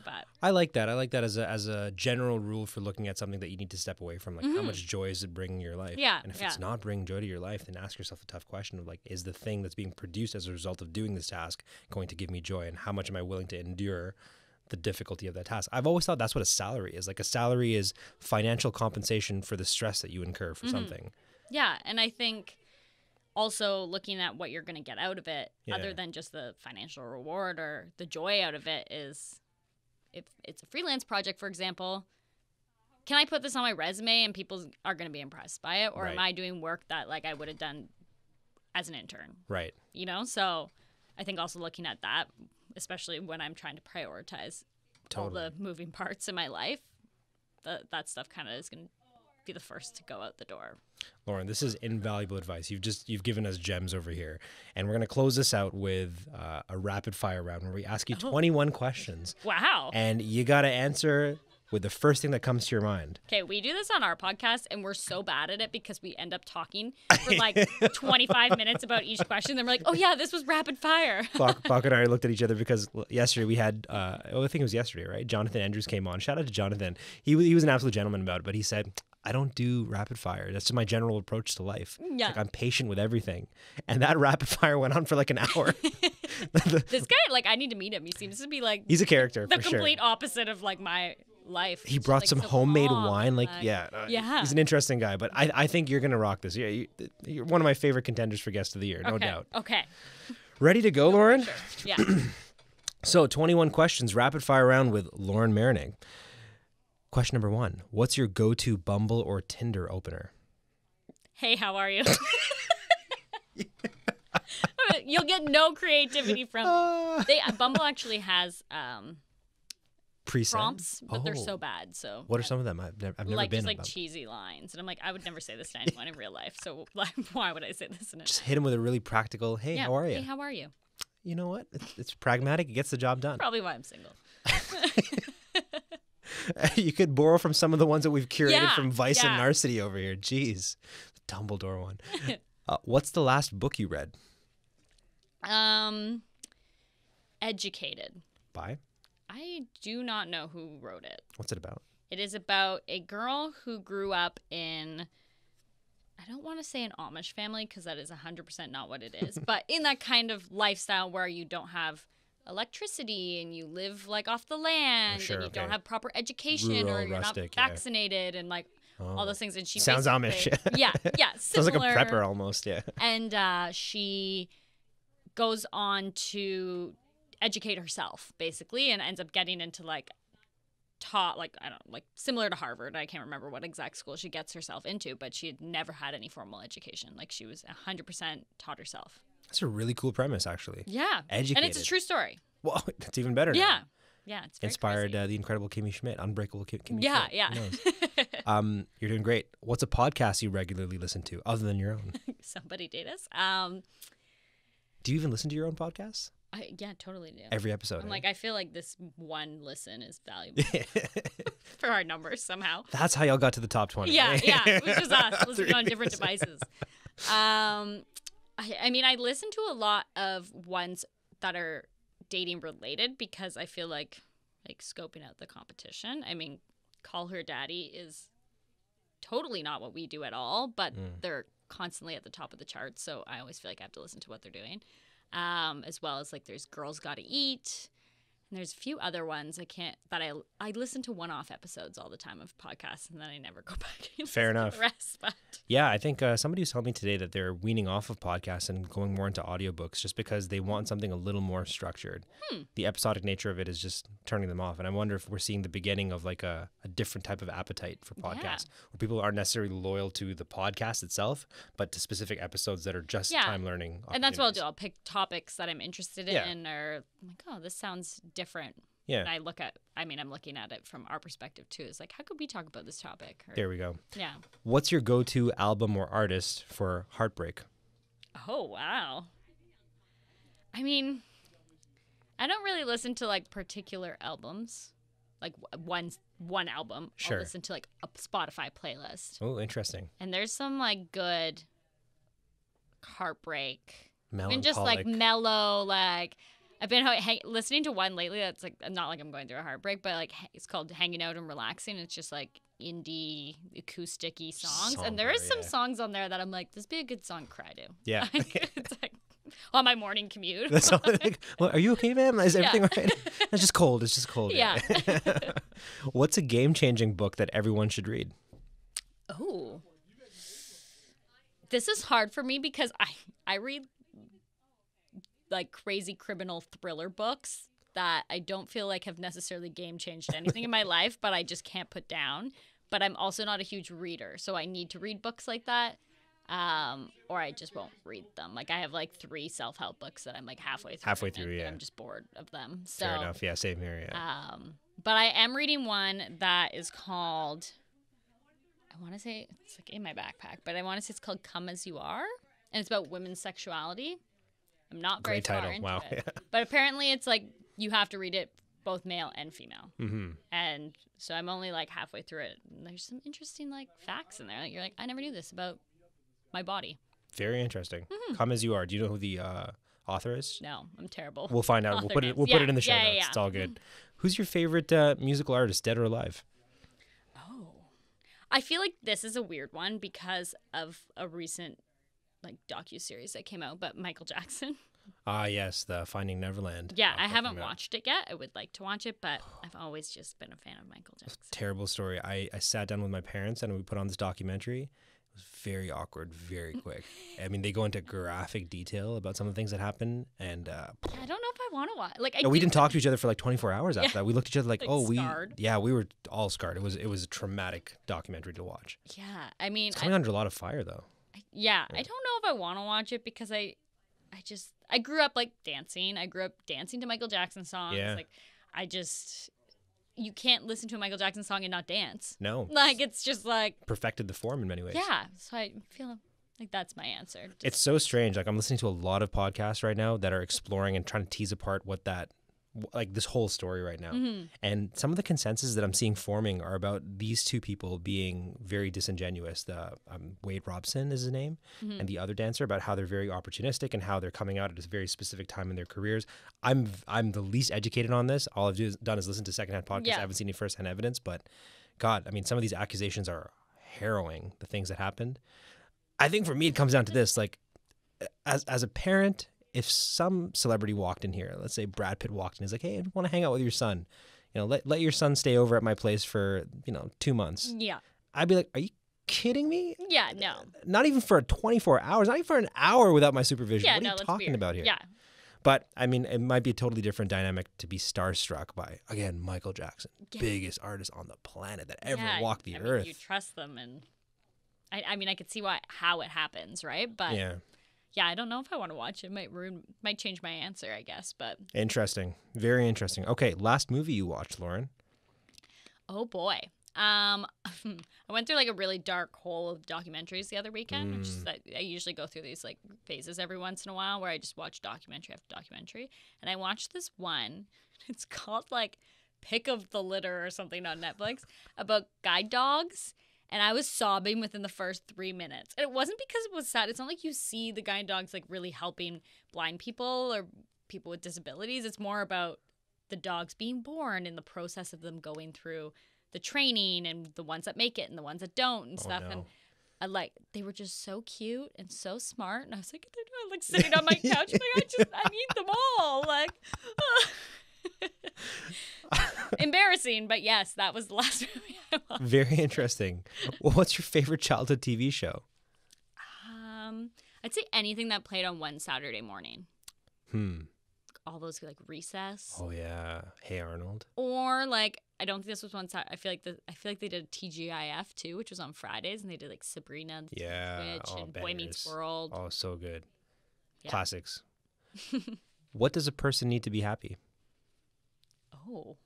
But I like that. I like that as a general rule for looking at something that you need to step away from. Like, how much joy is it bringing your life? Yeah. And if it's not bringing joy to your life, then ask yourself a tough question of like, is the thing that's being produced as a result of doing this task going to give me joy? And how much am I willing to endure the difficulty of that task? I've always thought that's what a salary is. Like, a salary is financial compensation for the stress that you incur for something. Yeah. And I think also looking at what you're going to get out of it, other than just the financial reward or the joy out of it, is if it's a freelance project, for example, can I put this on my resume and people are going to be impressed by it? Or Right. am I doing work that like I would have done as an intern? Right. You know? So I think also looking at that, especially when I'm trying to prioritize all the moving parts in my life, that stuff kind of is going to be the first to go out the door. Lauren, this is invaluable advice. You've given us gems over here. And we're going to close this out with a rapid fire round where we ask you 21 questions. Wow. And you got to answer with the first thing that comes to your mind. Okay, we do this on our podcast, and we're so bad at it because we end up talking for like 25 minutes about each question. Then we're like, oh, yeah, this was rapid fire. Bach and I looked at each other because yesterday we had, I think it was yesterday, right? Jonathan Andrews came on. Shout out to Jonathan. He was an absolute gentleman about it, but he said, I don't do rapid fire. That's just my general approach to life. Yeah. Like I'm patient with everything. And that rapid fire went on for like an hour. This guy, like, I need to meet him. He seems to be like He's a character, the for sure. complete opposite of like my life. He brought like, some so homemade calm, wine. Like, yeah. He's an interesting guy, but I think you're going to rock this. Yeah, you're one of my favorite contenders for guest of the year, no doubt. Okay. Ready to go, Lauren? Sure. Yeah. So 21 questions, rapid fire round with Lauren Marinigh. Question number 1. What's your go-to Bumble or Tinder opener? Hey, how are you? You'll get no creativity from me. Bumble actually has Preset? prompts, but they're so bad. So what are some of them? I've never like been just on like Bumble. cheesy lines, and I'm like, I would never say this to anyone in real life. So like, why would I say this in it? Just hit him with a really practical, hey, how are you? Hey, how are you? You know what? It's pragmatic. It gets the job done. Probably why I'm single. You could borrow from some of the ones that we've curated Yeah, from Vice and yeah. Narcity over here. Jeez. The Dumbledore one. What's the last book you read? Educated. By? I do not know who wrote it. What's it about? It is about a girl who grew up in, I don't want to say an Amish family because that is 100% not what it is, but in that kind of lifestyle where you don't have electricity and you live like off the land sure, and you don't okay. have proper education Rural, or you're rustic, not vaccinated and like all those things. And she Sounds basically- Amish. Yeah, Sounds like a similar. prepper almost, yeah. And she goes on to educate herself basically and ends up getting into like taught like I don't like similar to Harvard. I can't remember what exact school she gets herself into, but she had never had any formal education. Like she was 100% taught herself. That's a really cool premise, actually. Yeah. Educated. And it's a true story. Well, that's even better now. Yeah. Yeah. It's very Inspired crazy. the incredible Kimmy Schmidt, Unbreakable Kimmy Yeah, Schmidt. yeah. Who knows? You're doing great. What's a podcast you regularly listen to other than your own? Somebody date us. Do you even listen to your own podcasts? Yeah, totally do. Every episode. I'm like, I feel like this one listen is valuable for our numbers somehow. That's how y'all got to the top 20. Yeah, it was just us listening on different devices. I mean, I listen to a lot of ones that are dating related because I feel like scoping out the competition. I mean, Call Her Daddy is totally not what we do at all, but they're constantly at the top of the charts. So I always feel like I have to listen to what they're doing. As well as like there's Girls Gotta Eat. And there's a few other ones I listen to one-off episodes all the time of podcasts, and then I never go back and Fair listen to enough. the rest. But Yeah, I think somebody was telling me today that they're weaning off of podcasts and going more into audiobooks just because they want something a little more structured. The episodic nature of it is just turning them off. And I wonder if we're seeing the beginning of like a different type of appetite for podcasts where people aren't necessarily loyal to the podcast itself, but to specific episodes that are just time learning. And that's what I'll do. I'll pick topics that I'm interested Yeah. in or I'm like, oh, this sounds different. Yeah. And I'm looking at it from our perspective too. It's like, how could we talk about this topic? Or, There we go. yeah. What's your go-to album or artist for heartbreak? Oh, wow. I mean, I don't really listen to like particular albums, like one album. Sure. I'll listen to like a Spotify playlist. Oh, interesting. And there's some like good heartbreak. Melancholic. And just like mellow, like I've been listening to one lately that's like not like I'm going through a heartbreak, but like it's called Hanging Out and Relaxing. It's just like indie acoustic-y songs. And there is some songs on there that I'm like, this would be a good song to cry to. Yeah. It's like on my morning commute. That's all, like, well, are you okay, ma'am? Is everything all right? It's just cold. It's just cold. Yeah. What's a game-changing book that everyone should read? Oh. This is hard for me because I read like crazy criminal thriller books that I don't feel like have necessarily game changed anything in my life, but I just can't put down. but I'm also not a huge reader. So I need to read books like that. Or I just won't read them. Like I have like 3 self-help books that I'm like halfway through. Yeah. I'm just bored of them. So, fair enough. Yeah, same here. Yeah. But I am reading one that is called, I want to say it's like in my backpack, but I want to say it's called Come As You Are, and it's about women's sexuality. I'm not very Great far title. into Wow. it, but apparently it's like you have to read it both male and female. Mm-hmm. And so I'm only like halfway through it. And there's some interesting like facts in there. Like, you're like, I never knew this about my body. Very interesting. Come As You Are. Do you know who the author is? No, I'm terrible. We'll find out. We'll put it in the show notes. It's all good. Who's your favorite musical artist, dead or alive? Oh, I feel like this is a weird one because of a recent like docuseries that came out, but Michael Jackson. Ah, yes, the Finding Neverland. Yeah, I haven't watched it yet. I would like to watch it, but I've always just been a fan of Michael Jackson. Terrible story. I sat down with my parents and we put on this documentary. It was very awkward, very quick. I mean, they go into graphic detail about some of the things that happened, and I don't know if I want to watch. Like, we didn't talk to each other for like 24 hours after that. We looked at each other like scarred. we were all scarred. It was a traumatic documentary to watch. Yeah, I mean, It's coming under a lot of fire though. I don't know if I want to watch it because I grew up like dancing. I grew up dancing to Michael Jackson songs. Yeah. Like you can't listen to a Michael Jackson song and not dance. No. Like it's just like Perfected the form in many ways. yeah. So I feel like that's my answer. It's so strange. Like I'm listening to a lot of podcasts right now that are exploring and trying to tease apart what that, like this whole story right now. Mm-hmm. And some of the consensus that I'm seeing forming are about these two people being very disingenuous. The Wade Robson is his name, and the other dancer, about how they're very opportunistic and how they're coming out at a very specific time in their careers. I'm the least educated on this. All I've done is listen to secondhand podcasts. I haven't seen any firsthand evidence, but God, I mean, some of these accusations are harrowing. The things that happened. I think for me, it comes down to this: like, as a parent. If some celebrity walked in here, let's say Brad Pitt walked in, he's like, hey, I want to hang out with your son. You know, let your son stay over at my place for, 2 months. Yeah. I'd be like, are you kidding me? Yeah, no. Not even for 24 hours, not even for an hour without my supervision. Yeah, what are you talking about here? Yeah. But, I mean, it might be a totally different dynamic to be starstruck by, again, Michael Jackson, biggest artist on the planet that ever walked the earth. You trust them, and I mean, I could see how it happens, right? But yeah, I don't know if I want to watch it. Might change my answer, I guess. But interesting, very interesting. Okay, last movie you watched, Lauren? Oh boy, I went through like a really dark hole of documentaries the other weekend. Which is that I usually go through these like phases every once in a while where I just watch documentary after documentary. And I watched this one. It's called like Pick of the Litter or something on Netflix about guide dogs. And I was sobbing within the first 3 minutes. And it wasn't because it was sad. It's not like you see the guide dogs like really helping blind people or people with disabilities. It's more about the dogs being born and the process of them going through the training and the ones that make it and the ones that don't and stuff. No. And they were just so cute and so smart. And I was like, they're like sitting on my couch. Like, I need them all. Like, embarrassing, but yes, that was the last movie I watched. Very interesting. Well, what's your favorite childhood TV show? I'd say anything that played on one Saturday morning. All those like Recess. Oh yeah, Hey Arnold. Or like I don't think this was one Saturday. I feel like they did TGIF too, which was on Fridays, and they did like Sabrina, the Witch, and Boy Meets World. Oh, so good. Yeah. Classics. What does a person need to be happy? Oh,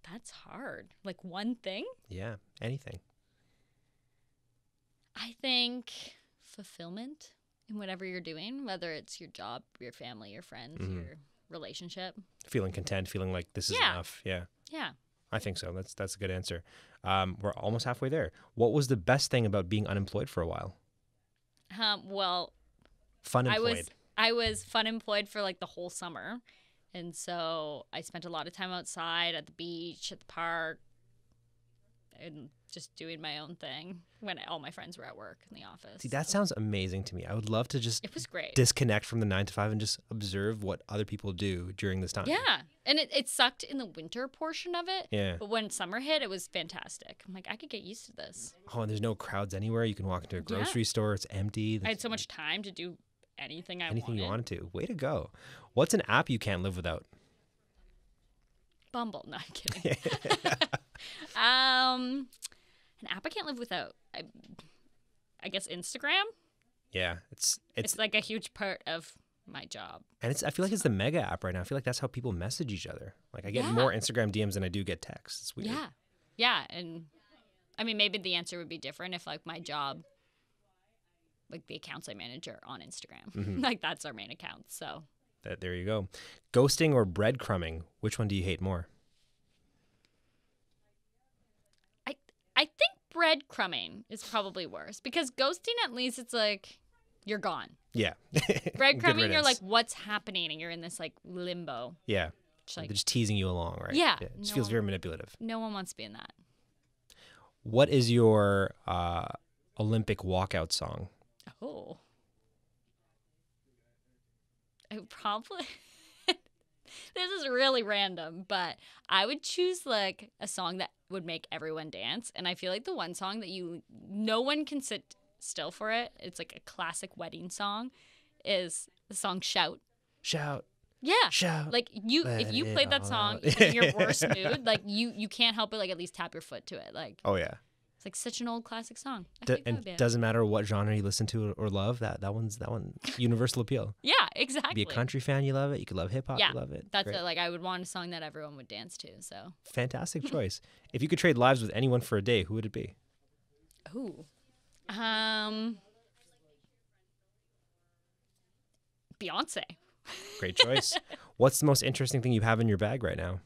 that's hard. Like one thing? Yeah, anything. I think fulfillment in whatever you're doing, whether it's your job, your family, your friends, your relationship. Feeling content, feeling like this is enough. Yeah. Yeah. I think so. That's a good answer. We're almost halfway there. What was the best thing about being unemployed for a while? Well, fun employed. I was fun employed for like the whole summer. And so I spent a lot of time outside at the beach, at the park, and just doing my own thing when all my friends were at work in the office. See, that sounds amazing to me. I would love to just it was great. Disconnect from the 9 to 5 and just observe what other people do during this time. Yeah. And it sucked in the winter portion of it. Yeah. But when summer hit, it was fantastic. I'm like, I could get used to this. Oh, and there's no crowds anywhere. You can walk into a grocery store. It's empty. I had so much time to do anything you wanted to. Way to go. What's an app you can't live without? Bumble. No, I'm kidding. An app I can't live without. I guess Instagram. Yeah, It's like a huge part of my job. And I feel like it's the mega app right now. I feel like that's how people message each other. Like I get more Instagram DMs than I do get texts. It's weird. Yeah. Yeah. And I mean, maybe the answer would be different if like my job, like the accounts I manage are on Instagram. Like that's our main account. So there you go. Ghosting or breadcrumbing? Which one do you hate more? I think breadcrumbing is probably worse because ghosting, at least it's like you're gone. Yeah. Breadcrumbing, you're like, what's happening? And you're in this like limbo. Yeah. Like, they're just teasing you along, right? Yeah. It just feels very manipulative. No one wants to be in that. What is your Olympic walkout song? Oh. I probably... This is really random, but I would choose like a song that would make everyone dance. And I feel like the one song that no one can sit still for it, it's like a classic wedding song, is the song Shout. Shout. Yeah. Shout. Like if you played that song in your worst mood, like you can't help but like at least tap your foot to it. Like, oh yeah. It's like such an old classic song. And doesn't matter what genre you listen to or love, that one universal appeal. Yeah, exactly. Be a country fan, you love it. You could love hip hop, you love it. That's it. Like I would want a song that everyone would dance to. So fantastic choice. If you could trade lives with anyone for a day, who would it be? Ooh. Beyonce. Great choice. What's the most interesting thing you have in your bag right now?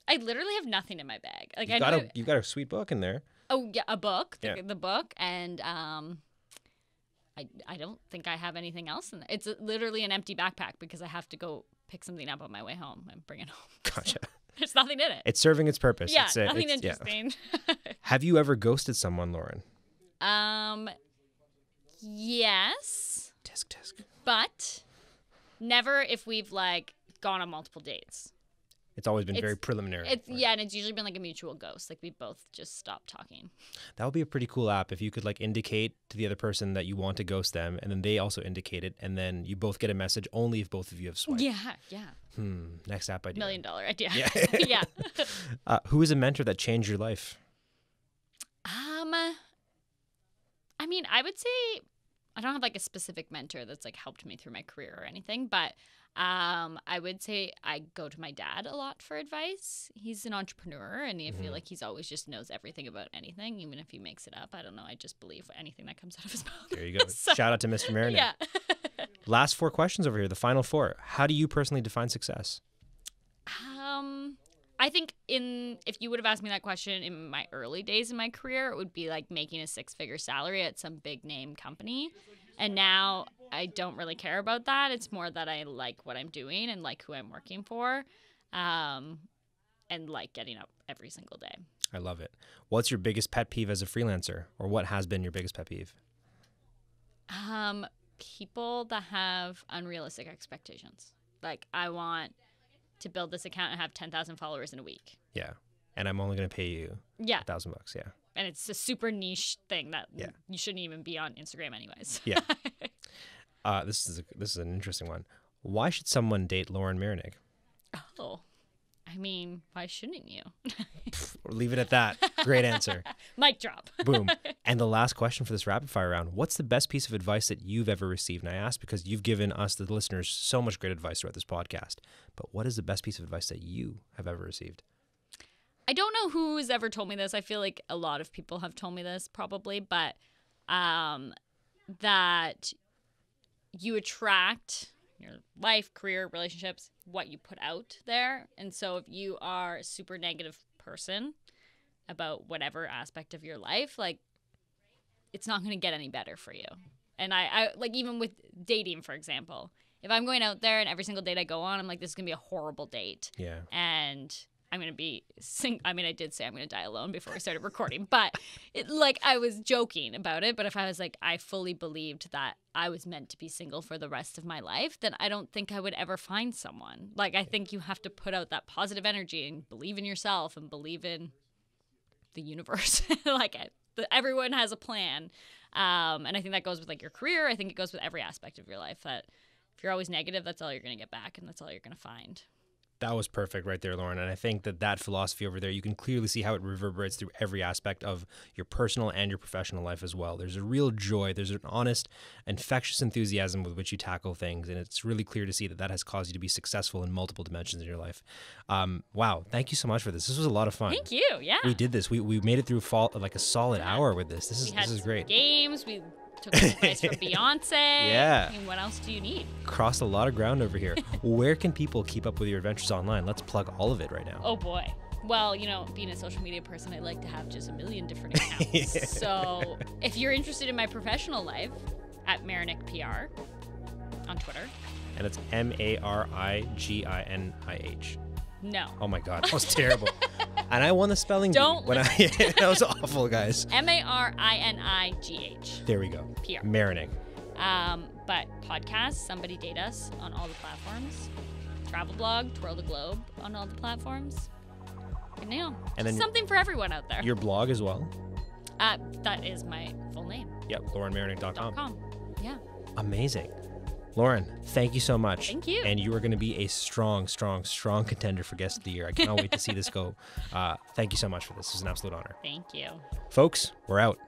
I literally have nothing in my bag. Like you've got a sweet book in there. Oh yeah, a book. The book, and I don't think I have anything else in there. It's literally an empty backpack because I have to go pick something up on my way home and bring it home. Gotcha. So there's nothing in it. It's serving its purpose. Yeah, nothing interesting. Yeah. Have you ever ghosted someone, Lauren? Yes. Tisk. But never if we've like gone on multiple dates. It's always been very preliminary. And it's usually been like a mutual ghost. Like we both just stopped talking. That would be a pretty cool app if you could like indicate to the other person that you want to ghost them, and then they also indicate it, and then you both get a message only if both of you have swiped. Yeah. Next app idea. $1 million idea. Yeah. Yeah. Who is a mentor that changed your life? I mean, I would say I don't have like a specific mentor that's like helped me through my career or anything, but I would say I go to my dad a lot for advice. He's an entrepreneur, and I feel like he's always just knows everything about anything, even if he makes it up. I don't know. I just believe anything that comes out of his mouth. There you go. So, shout out to Mr. Marinigh. Yeah. Last 4 questions over here. The final 4. How do you personally define success? I think if you would have asked me that question in my early days in my career, it would be like making a 6-figure salary at some big name company. And now I don't really care about that. It's more that I like what I'm doing and like who I'm working for, and like getting up every single day. I love it. What's your biggest pet peeve as a freelancer, or what has been your biggest pet peeve? People that have unrealistic expectations. Like I want to build this account and have 10,000 followers in a week. Yeah. And I'm only going to pay you $1,000. Yeah. And it's a super niche thing that you shouldn't even be on Instagram anyways. Yeah. This is an interesting one. Why should someone date Lauren Marinigh? Oh, I mean, why shouldn't you? Leave it at that. Great answer. Mic drop. Boom. And the last question for this rapid fire round. What's the best piece of advice that you've ever received? And I ask because you've given us, the listeners, so much great advice throughout this podcast. But what is the best piece of advice that you have ever received? I don't know who's ever told me this. I feel like a lot of people have told me this probably, but that you attract your life, career, relationships, what you put out there. And so if you are a super negative person about whatever aspect of your life, like it's not going to get any better for you. And I like even with dating, for example, if I'm going out there and every single date I go on, I'm like, this is going to be a horrible date. Yeah. And I'm going to be I mean, I did say I'm going to die alone before we started recording, but I was joking about it. But if I was like, I fully believed that I was meant to be single for the rest of my life, then I don't think I would ever find someone. Like, I think you have to put out that positive energy and believe in yourself and believe in the universe. Everyone has a plan. And I think that goes with like your career. I think it goes with every aspect of your life, that if you're always negative, that's all you're going to get back and that's all you're going to find. That was perfect right there, Lauren. And I think that philosophy over there, you can clearly see how it reverberates through every aspect of your personal and your professional life as well. There's a real joy. There's an honest, infectious enthusiasm with which you tackle things. And it's really clear to see that has caused you to be successful in multiple dimensions in your life. Wow. Thank you so much for this. This was a lot of fun. Thank you. Yeah. We did this. We made it through like a solid hour with this. This is great. Games. We took advice from Beyonce. Yeah. I mean, what else do you need? Crossed a lot of ground over here. Where can people keep up with your adventures online? Let's plug all of it right now. Oh, boy. Well, being a social media person, I like to have just a million different accounts. So if you're interested in my professional life, at Marinigh PR on Twitter. And it's MARIGINIH. No. Oh my God, that was terrible. And I won the spelling bee. That was awful, guys. MARINIGH. There we go. PR. Marinigh. But podcasts, Somebody Date Us on all the platforms. Travel blog, Twirl the Globe on all the platforms. And then something for everyone out there. Your blog as well? That is my full name. Yep, LaurenMarinigh.com. Yeah. Amazing. Lauren, thank you so much. Thank you. And you are going to be a strong, strong, strong contender for Guest of the Year. I cannot wait to see this go. Thank you so much for this. This is an absolute honor. Thank you. Folks, we're out.